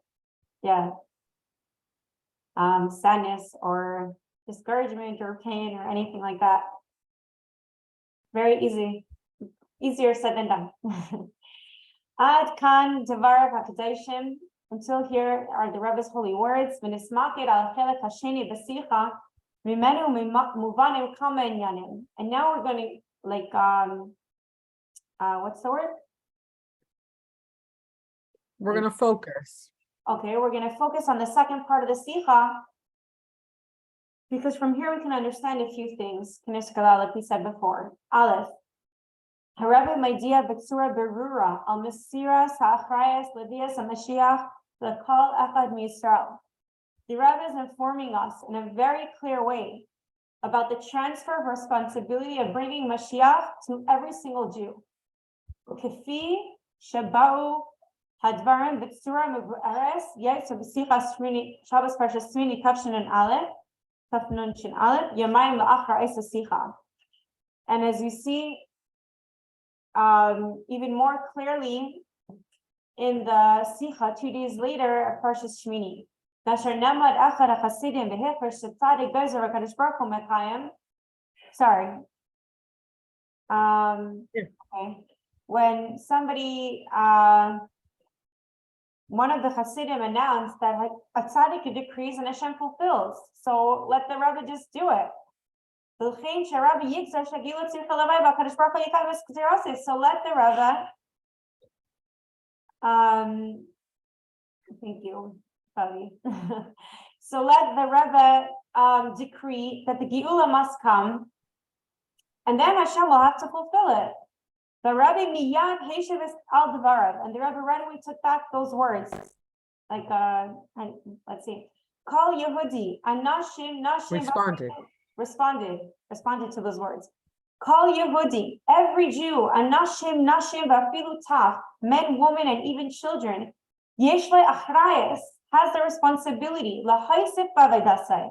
sadness or discouragement or pain or anything like that. Very easier said than done. Ad kan devar hakadoshim. Until here are the Rebbe's holy words. V'nismaket al chelek hasheni b'sicha mimenu muvanim kama inyanim. And now we're going to what's the word? We're going to focus. Okay, we're going to focus on the second part of the sicha, because from here we can understand a few things. Like we said before. Aleph. However, my dear Betsura Berura, al Mesiras, Ha'achrayas, Levias, and Mashiach, the Kol Echad Yisrael. The Rebbe is informing us in a very clear way about the transfer of responsibility of bringing Mashiach to every single Jew. Kefi Shabau Hadvarim b'tzura mevu'eres yetz b'sicha shmini Shabbos Parsha Shmini Tafshin and Aleph Tafnun Shin Aleph Yamayim la'achar Eisa Sicha. And as you see, even more clearly in the Sicha 2 days later of Parshas Shmini. Nasher Namad Achad HaChasidim V'Hefer Shetzadik Bezer HaKadosh Baruch Hu Mekayim. Sorry. Okay. When somebody, one of the Hasidim announced that a tzaddik decrees and Hashem fulfills. So let the Rebbe just do it. So let the Rebbe, thank you, Fabi. So let the Rebbe decree that the Geula must come, and then Hashem will have to fulfill it. The Rebbe miyad heisheves al devarav, and the Rebbe right away took back those words. Like, and let's see, Kol Yehudi anashim nashim responded to those words. Kol Yehudi, every Jew, anashim nashim vafilu taf, men, women, and even children, yeshle achrayes, has the responsibility lahaisif b'avaydasai,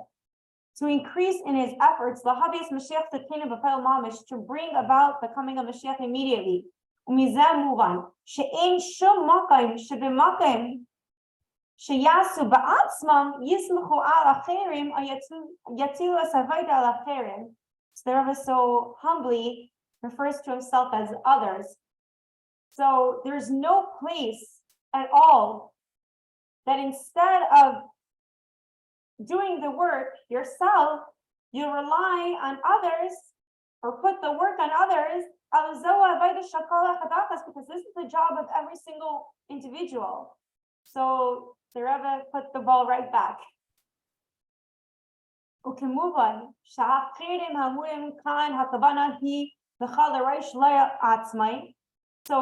to increase in his efforts, lahavias Mashiach tekinu b'pel mamish, to bring about the coming of Mashiach immediately. Umizeh muvan she'ein shum makayim shebemakim sheyasu ba'atzmam yismachu al acherim yatilu esavayda al acherim. So the Rebbe so humbly refers to himself as others. So there's no place at all that instead of doing the work yourself, you rely on others or put the work on others, because this is the job of every single individual. So the Rebbe put the ball right back. So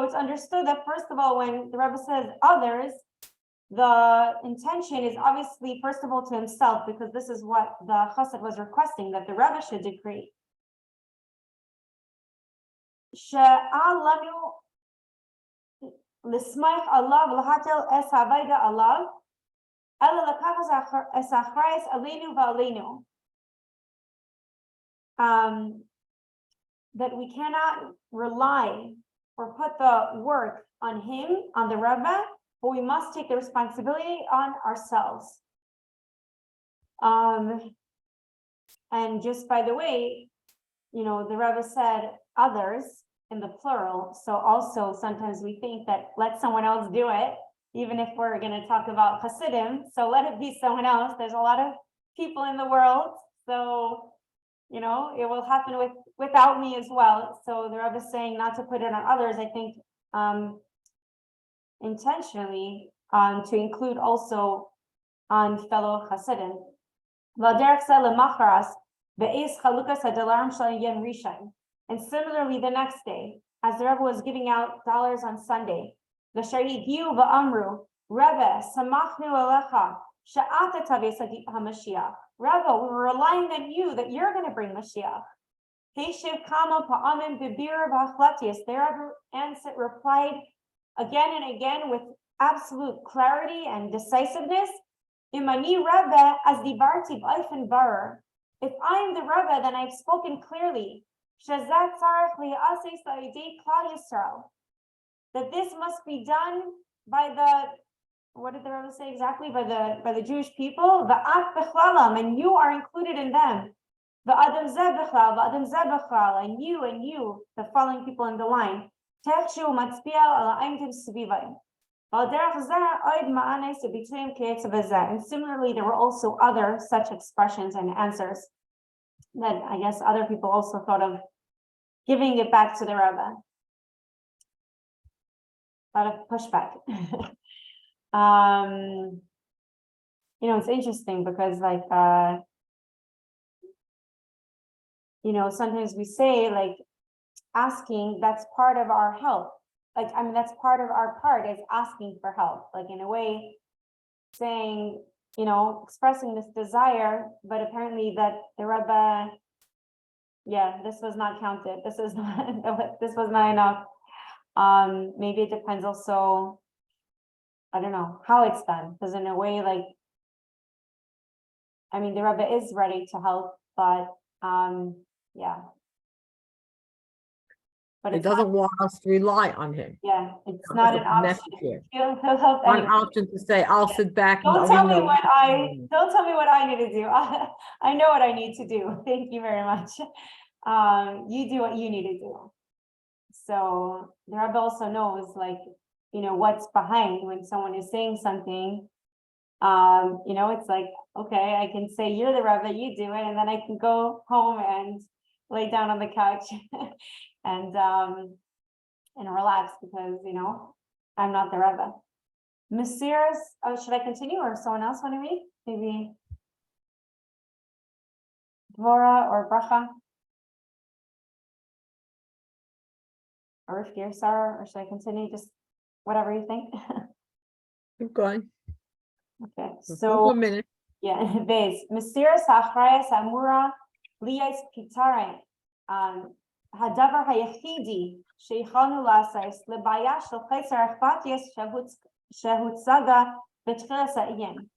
it's understood that first of all, when the Rebbe says others, the intention is obviously, first of all, to himself, because this is what the Chassid was requesting, that the Rebbe should decree. That we cannot rely or put the work on him, on the Rebbe, but we must take the responsibility on ourselves. And just by the way, you know, the Rebbe said others in the plural. So also sometimes we think that let someone else do it, even if we're going to talk about Hasidim. So let it be someone else. There's a lot of people in the world. So, you know, it will happen without me as well. So the Rebbe is saying not to put it on others, I think, intentionally, to include also on fellow Hasidim. And similarly, the next day, as the Rebbe was giving out dollars on Sunday, the Shahigiu va'amru, Rebbe, samachnu alecha, sha'ata taves HaMashiach. Rebbe, we were relying on you that you're going to bring Mashiach. Heishiv kama pa'amim bibir v'achlatius. The Rebbe replied again and again with absolute clarity and decisiveness. Imani Rebbe as dibarti b'ayfen barer. If I am the Rebbe, then I've spoken clearly. Shazat tzarech li'asis la'idei klal Yisrael. That this must be done by the, what did the Rebbe say exactly? By the Jewish people. Va'at bechlalam, and you are included in them. Va'adam zeh bechlal, va'adam zeh bechlal, and you, the following people in the line. Techshu matzpiel ala aimtim sivivayim. And similarly, there were also other such expressions and answers that I guess other people also thought of giving it back to the Rebbe. A lot of pushback. You know, it's interesting because like, you know, sometimes we say like asking, that's part of our help. Like, I mean, that's part of our part is asking for help, like in a way saying, you know, expressing this desire, but apparently that the Rebbe, yeah, this was not counted. This was not enough. Maybe it depends also I don't know how it's done, because in a way, like, I mean, the Rebbe is ready to help, but, yeah. But He it's not, doesn't want us to rely on him. yeah, it's That not an doesn't option. necessary. He'll help One anyway. option to say, I'll sit back. and Don't we tell me know what don't tell me what I need to do. I know what I need to do. Thank you very much. You do what you need to do. So the Rebbe also knows, like, what's behind when someone is saying something. It's like, okay, I can say you're the Rebbe, you do it, and then I can go home and lay down on the couch and relax because I'm not the Rebbe. Mesiras, should I continue or someone else want to read? Maybe Dvora or Bracha? Or if you're Sara, or should I continue? Just whatever you think. Keep going. Okay, Just so one minute. yeah, Bez. Mesiras Achrayas Amura Liyas Pitare. Hadavar Hayachidi Sheichanu Lasais Lebaya Shel Chayser Achpatias Shehutzaga Betchilas Ha'inyan.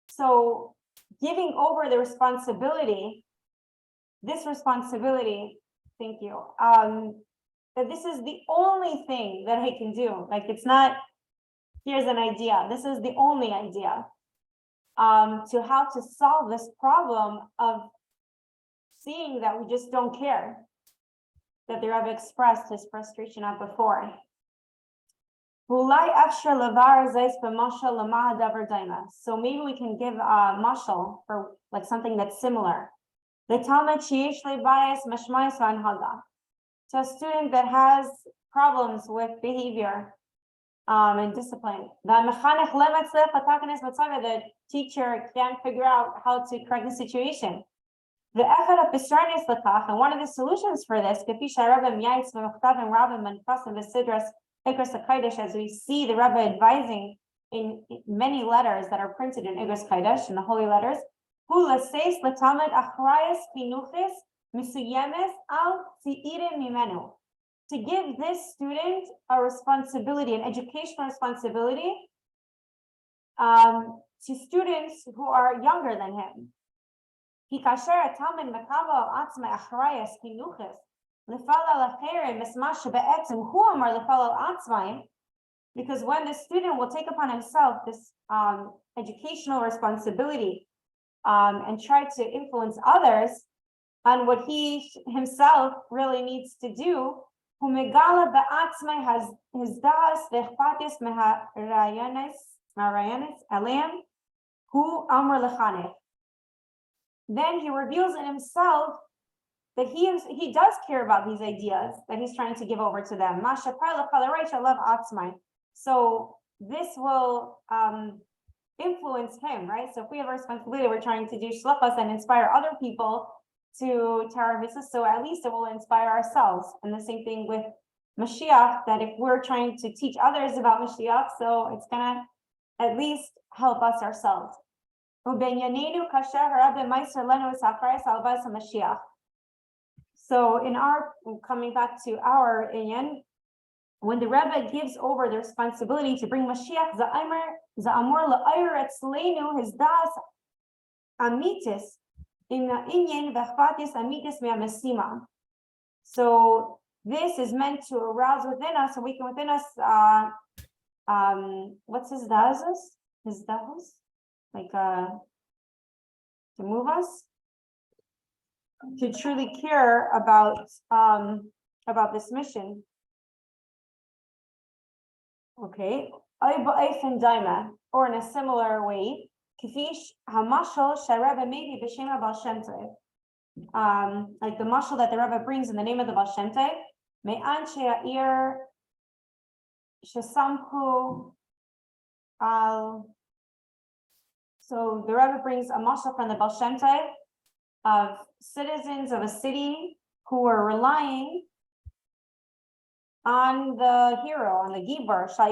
So giving over the responsibility, thank you, that this is the only thing that I can do. Like, it's not, here's an idea. This is the only idea to how to solve this problem of seeing that we just don't care, that the Rebbe expressed his frustration on before. So maybe we can give a mashal for like something that's similar. The Talmud to a student that has problems with behavior and discipline. The teacher can't figure out how to correct the situation. And one of the solutions for this, as we see the Rebbe advising in many letters that are printed in Igros Kodesh, in the holy letters, to give this student a responsibility, an educational responsibility, to students who are younger than him. Because when the student will take upon himself this educational responsibility and try to influence others on what he himself really needs to do, has his das then he reveals in himself that he does care about these ideas that he's trying to give over to them. So this will influence him, right? So if we have a responsibility, we're trying to do shlachas and inspire other people to Torah mitzvahs, so at least it will inspire ourselves. And the same thing with Mashiach, that if we're trying to teach others about Mashiach, so it's gonna at least help us ourselves. So in our, coming back to our inyan, when the Rebbe gives over the responsibility to bring Mashiach, Za'amor la'ayr etzleinu his das amitis in inyan v'achpatis amitis me'amesima. So this is meant to arouse within us, so we can within us, what's his das? His das? Like to move us to truly care about this mission. Okay, or in a similar way, like the mashal that the Rebbe brings in the name of the Baal Shem Tov, me'an she'a'ir shesamhu al. So the Rebbe brings a mashal from the Baal Shem Tov of citizens of a city who were relying on the hero, on the Gibor. So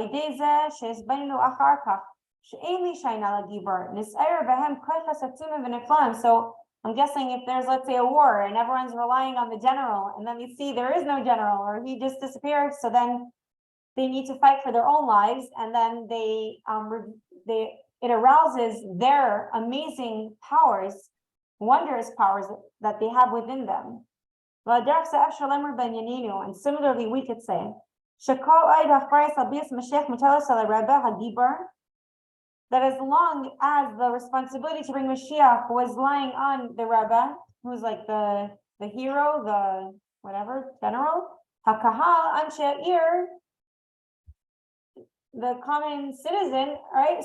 I'm guessing if there's, let's say, a war and everyone's relying on the general, and then you see there is no general or he just disappeared, so then they need to fight for their own lives, and then it arouses their amazing powers, wondrous powers that they have within them. And similarly, we could say, that as long as the responsibility to bring Mashiach was lying on the Rebbe, who's like the hero, the whatever, general, Hakahal, Anshe Ir, the common citizen, right?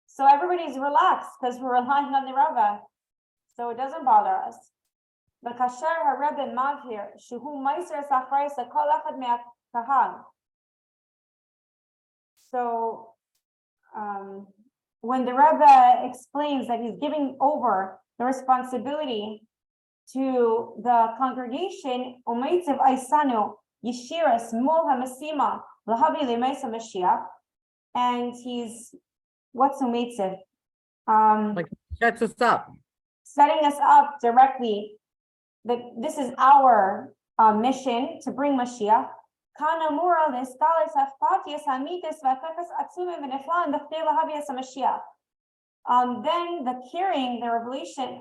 So everybody's relaxed because we're relying on the Rebbe, so it doesn't bother us. But kasher haRebbe mavhir shuhu meiser sachrayis kol echad me'akahal. So when the Rebbe explains that he's giving over the responsibility to the congregation, umeitziv aisanu yeshiras mol hamasima lahavi lemeisa Mashiach, and he's what's umeitziv? Like sets us up. Setting us up directly that this is our mission to bring Mashiach. Then the curing, the revelation,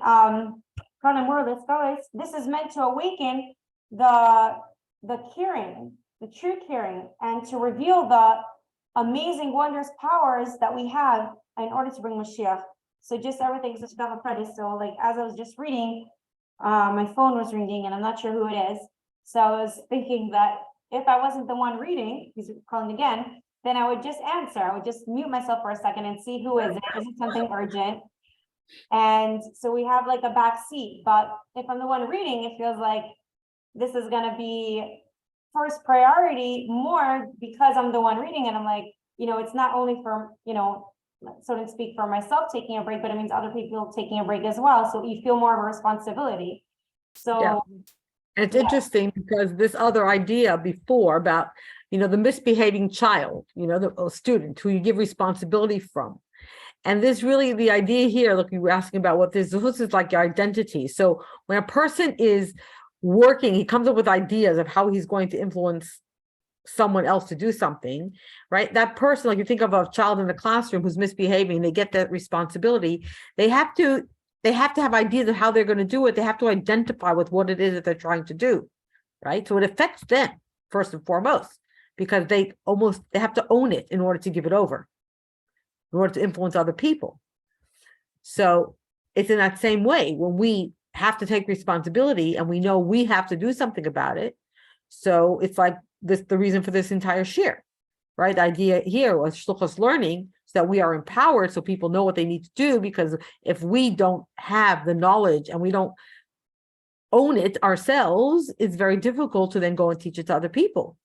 this is meant to awaken the curing, the true curing, and to reveal the amazing, wondrous powers that we have in order to bring Mashiach. So just everything's just got a credit. So like as I was just reading, my phone was ringing and I'm not sure who it is. So I was thinking that if I wasn't the one reading, he's calling again, then I would just answer. I would just mute myself for a second and see who is it. Is it something urgent? And so we have like a back seat, but if I'm the one reading, it feels like this is going to be first priority more because I'm the one reading. And I'm like, it's not only for, so to speak, for myself taking a break, but it means other people taking a break as well. So you feel more of a responsibility. So yeah. And it's interesting because this other idea before about, the misbehaving child, the student who you give responsibility from. And this really the idea here, look, you were asking about what this is like your identity. So when a person is working, he comes up with ideas of how he's going to influence someone else to do something, right? That person, like you think of a child in the classroom who's misbehaving, they get that responsibility. They have to have ideas of how they're going to do it. They have to identify with what it is that they're trying to do, right? So it affects them first and foremost, because they have to own it in order to give it over, in order to influence other people. So it's in that same way when we have to take responsibility and we know we have to do something about it. So it's like this, the reason for this entire shir, right? The idea here was shluchos learning so that we are empowered so people know what they need to do, because if we don't have the knowledge and we don't own it ourselves, it's very difficult to then go and teach it to other people.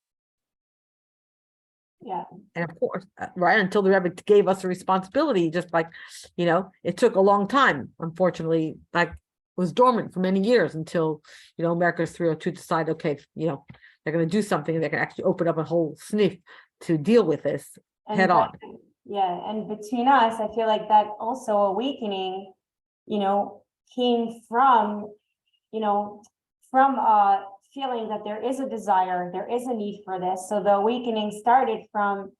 yeah. And of course, right, until the Rebbe gave us a responsibility, just like, it took a long time, unfortunately, like was dormant for many years until, America's 302 decided, okay, they're going to do something and they can actually open up a whole sniff to deal with this head on. Yeah, and between us, I feel like that also awakening, came from, from a feeling that there is a desire, there is a need for this. So the awakening started from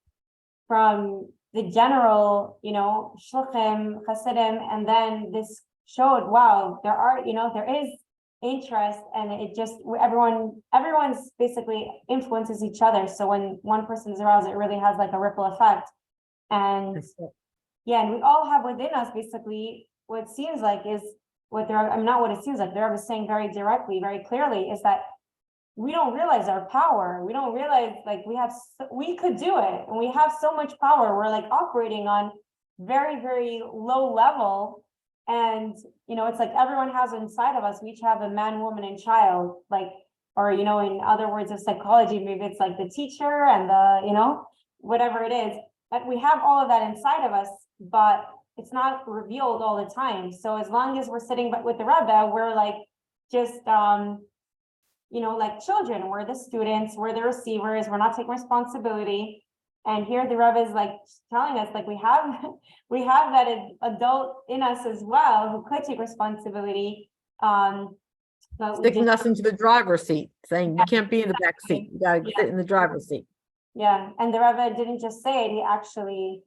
the general, shluchim, chasidim, and then this showed, wow, there is interest, and it just everyone's basically influences each other. So when one person is aroused, it really has like a ripple effect. And yeah, and we all have within us basically what it seems like is not what it seems like. The Rebbe is saying very directly, very clearly, is that we don't realize our power. We don't realize like we could do it, and we have so much power. We're like operating on very, very low level. And, it's like everyone has inside of us. We each have a man, woman, and child, like, or, in other words of psychology, maybe it's like the teacher and the, whatever it is. But we have all of that inside of us, but it's not revealed all the time. So as long as we're sitting with the Rebbe, we're like just, like children. We're the students, we're the receivers, we're not taking responsibility. And here the Rebbe is like telling us, like we have that adult in us as well who could take responsibility. But we sticking did- us into the driver's seat, saying you can't be in the back seat, you gotta Yeah. sit in the driver's seat. Yeah, and the Rebbe didn't just say it, he actually,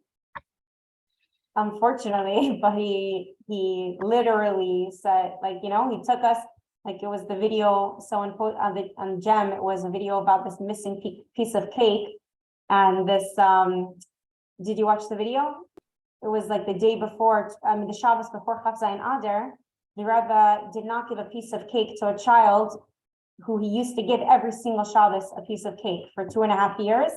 unfortunately, but he literally said, like, he took us, like, it was the video, someone put on Gem, it was a video about this missing piece of cake. And this, did you watch the video? It was like the day before, the Shabbos before Chaf Zayin Adar, the Rebbe did not give a piece of cake to a child who he used to give every single Shabbos a piece of cake for 2.5 years.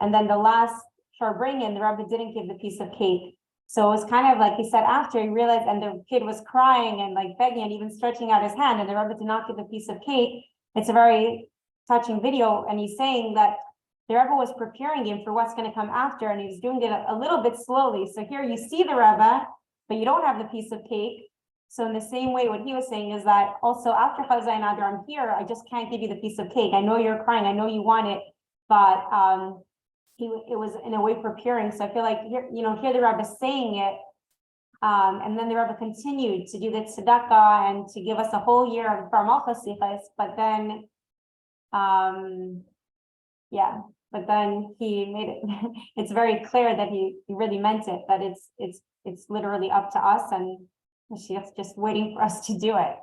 And then the last Sharbringen, the Rebbe didn't give the piece of cake. So it was kind of like he said after he realized, and the kid was crying and like begging and even stretching out his hand, and the Rebbe did not give the piece of cake. It's a very touching video, and he's saying that the Rebbe was preparing him for what's going to come after, and he was doing it a little bit slowly. So here you see the Rebbe, but you don't have the piece of cake. So in the same way, what he was saying is that also after Chaf Zayin Adar, I'm here, I just can't give you the piece of cake. I know you're crying, I know you want it, but it was in a way preparing. So I feel like here the Rebbe saying it, and then the Rebbe continued to do the tzedakah and to give us a whole year of Bar Malchus Sichos, but then but then he made it it's very clear that he really meant it, that it's literally up to us, and Mashiach's just waiting for us to do it.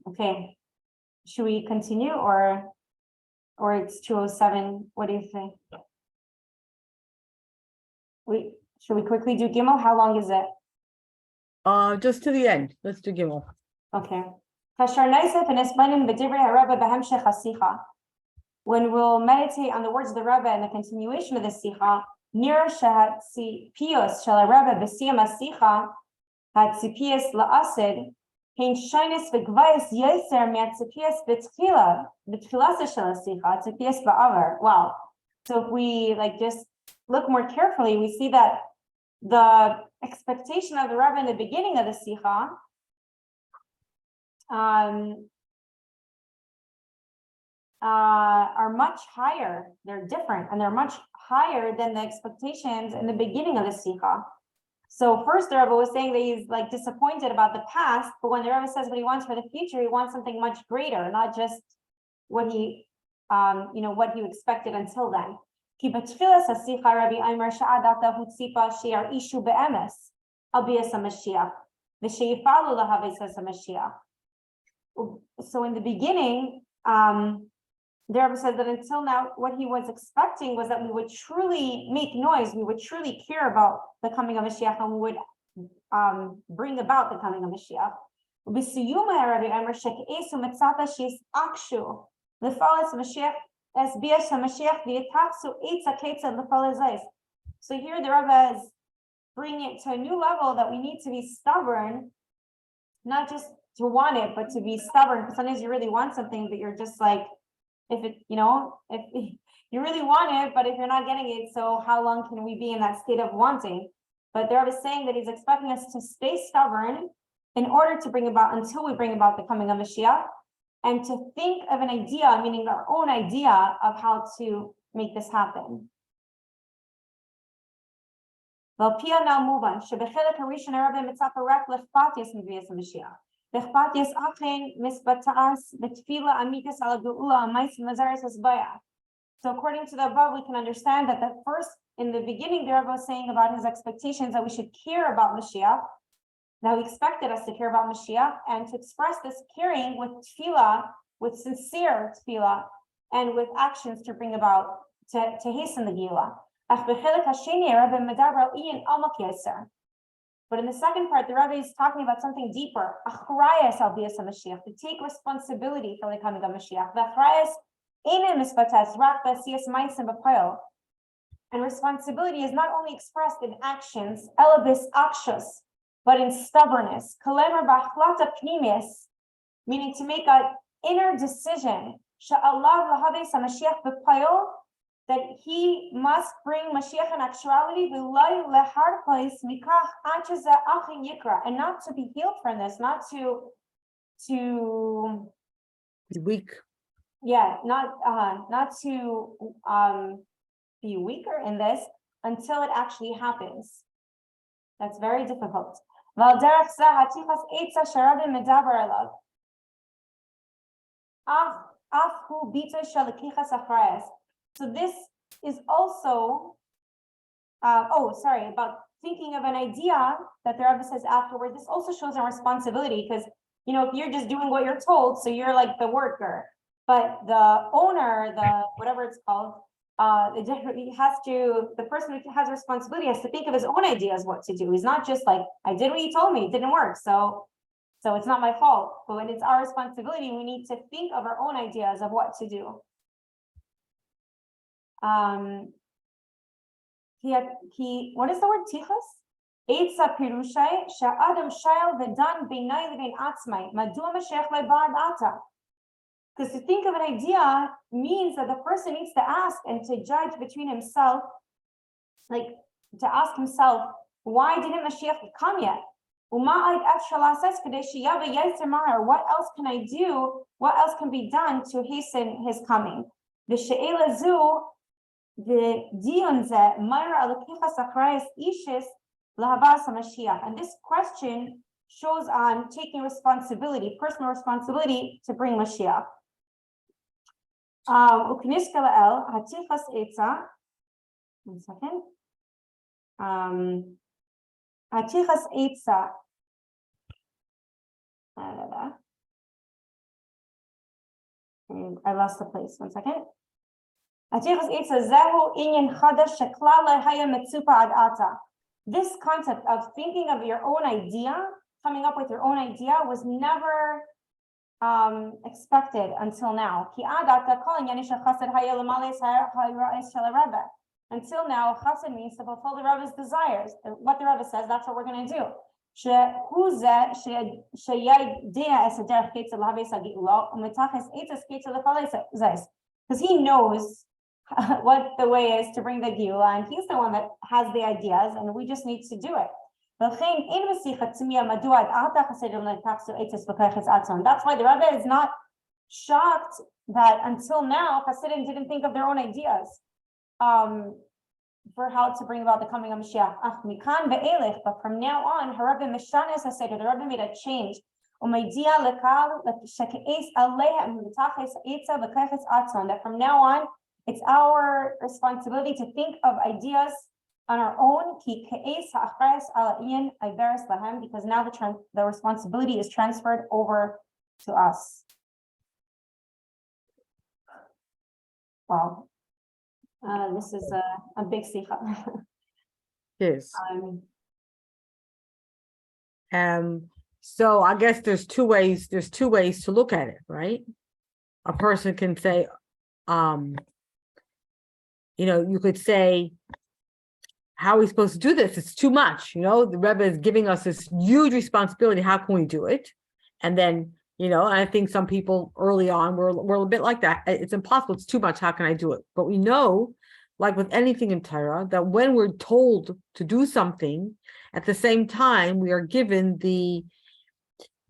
Okay, should we continue or it's 2:07? What do you think? Should we quickly do Gimel? How long is it? Just to the end, let's do Gimel. Okay. When we'll meditate on the words of the Rebbe and the continuation of the Sicha, near Shahatzipios Shal Rebbe B'Siyam HaSicha, Hatzipios La'asid, Hein Shainis V'Gvayis Yoser Me'atzipios B'Tchila Shal HaSicha, Hatzipios Ba'avar. Wow. So if we just look more carefully, we see that the expectation of the Rebbe in the beginning of the Sicha are much higher. They're different, and they're much higher than the expectations in the beginning of the Sicha. So first, the Rebbe was saying that he's disappointed about the past, but when the Rebbe says what he wants for the future, he wants something much greater, not just what he, what he expected until then. Ki b'tfilas hasicha Rabbi Aimer sha'adata hutzipa she'ar ishu be'emes al bi'as HaMashiach v'she'ifalu lahaves HaMashiach. So in the beginning, the Rebbe said that until now, what he was expecting was that we would truly make noise, we would truly care about the coming of Mashiach, and we would bring about the coming of Mashiach. So here the Rebbe is bringing it to a new level, that we need to be stubborn, not just to want it, but to be stubborn. Because sometimes you really want something, but you're just like, if you really want it, but if you're not getting it, so how long can we be in that state of wanting? But the Rebbe is saying that he's expecting us to stay stubborn in order to bring about, until we bring about the coming of Mashiach, and to think of an idea, meaning our own idea of how to make this happen. Well, Pia now move on. Shebechelek harishon Rebbe mitzapa rak lechpatias mivias Mashiach. So according to the above, we can understand that the first, in the beginning, the Rebbe was saying about his expectations that we should care about Mashiach. Now he expected us to care about Mashiach and to express this caring with tefillah, with sincere tefillah, and with actions to bring about, to hasten the Geulah. But in the second part, the Rebbe is talking about something deeper. To take responsibility for the coming of Mashiach. And responsibility is not only expressed in actions, but in stubbornness. Meaning to make an inner decision. That he must bring Mashiach in actuality, and not to be healed from this, not to Be weak. not to be weaker in this until it actually happens. That's very difficult. ועל דרך זה התיכוס עצה שהרבי מדבר עליו. אף הוא ביטוי של לקיחת אחריות. So this is also, about thinking of an idea that the Rebbe says afterward. This also shows our responsibility because, if you're just doing what you're told, so you're like the worker, but the owner, whatever it's called, the person who has responsibility has to think of his own ideas what to do. He's not just like, I did what you told me, it didn't work, so it's not my fault. But when it's our responsibility, we need to think of our own ideas of what to do. What is the word tichas? Eitza pirushay sha'adam shayl v'dan beinay lebein atzmai madua mashech le'ba'ad ata. Because to think of an idea means that the person needs to ask and to judge between himself, like to ask himself, why didn't Mashiach come yet? What else can I do? What else can be done to hasten his coming? The and this question shows on taking responsibility, personal responsibility to bring Mashiach. One second. Hatichas Eitza. I lost the place. 1 second. Hatichas Eitza zehu inyan chadash sheklal lehaya mitzupa ad ata. This concept of thinking of your own idea, coming up with your own idea, was never expected until now. Until now, chassid means to fulfill the Rebbe's desires. What the Rebbe says, that's what we're going to do. Because he knows what the way is to bring the Geula, and he's the one that has the ideas, and we just need to do it. That's why the Rebbe is not shocked that until now Hasidim didn't think of their own ideas for how to bring about the coming of Mashiach. But from now on, the Rebbe made a change. That from now on, it's our responsibility to think of ideas on our own, because now the responsibility is transferred over to us. Wow. This is a big sikha. Yes. So I guess there's two ways to look at it, right? A person can say, you could say, how are we supposed to do this? It's too much. The Rebbe is giving us this huge responsibility. How can we do it? And then, I think some people early on were a bit like that. It's impossible. It's too much. How can I do it? But we know, like with anything in Torah, that when we're told to do something, at the same time, we are given the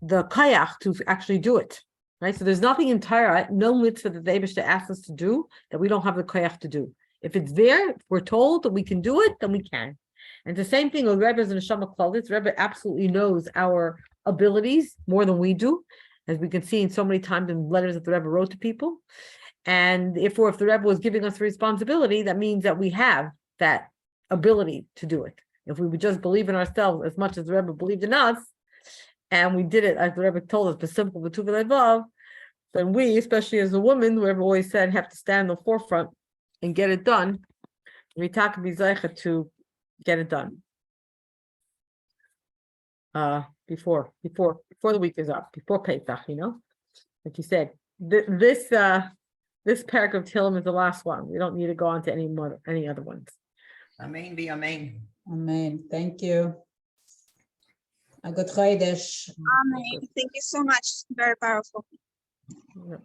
kayach to actually do it. Right? So there's nothing in Torah, no mitzvah that the Eibishter asks us to do that we don't have the kayach to do. If it's there, if we're told that we can do it, then we can. And the same thing with Rebbe's and Neshama Klalitz. Rebbe absolutely knows our abilities more than we do, as we can see in so many times in letters that the Rebbe wrote to people. And if the Rebbe was giving us the responsibility, that means that we have that ability to do it. If we would just believe in ourselves as much as the Rebbe believed in us, and we did it as the Rebbe told us, b'simcha v'tuv v'levav, then we, especially as a woman, the Rebbe always said, have to stand in the forefront and get it done. We talk to get it done. Before the week is up, before Pesach, like you said, this parak of Tehillim is the last one. We don't need to go on to any other ones. Amen. Be amen. Amen. Thank you. A good Chodesh. Amen. Thank you so much. Very powerful. Yep.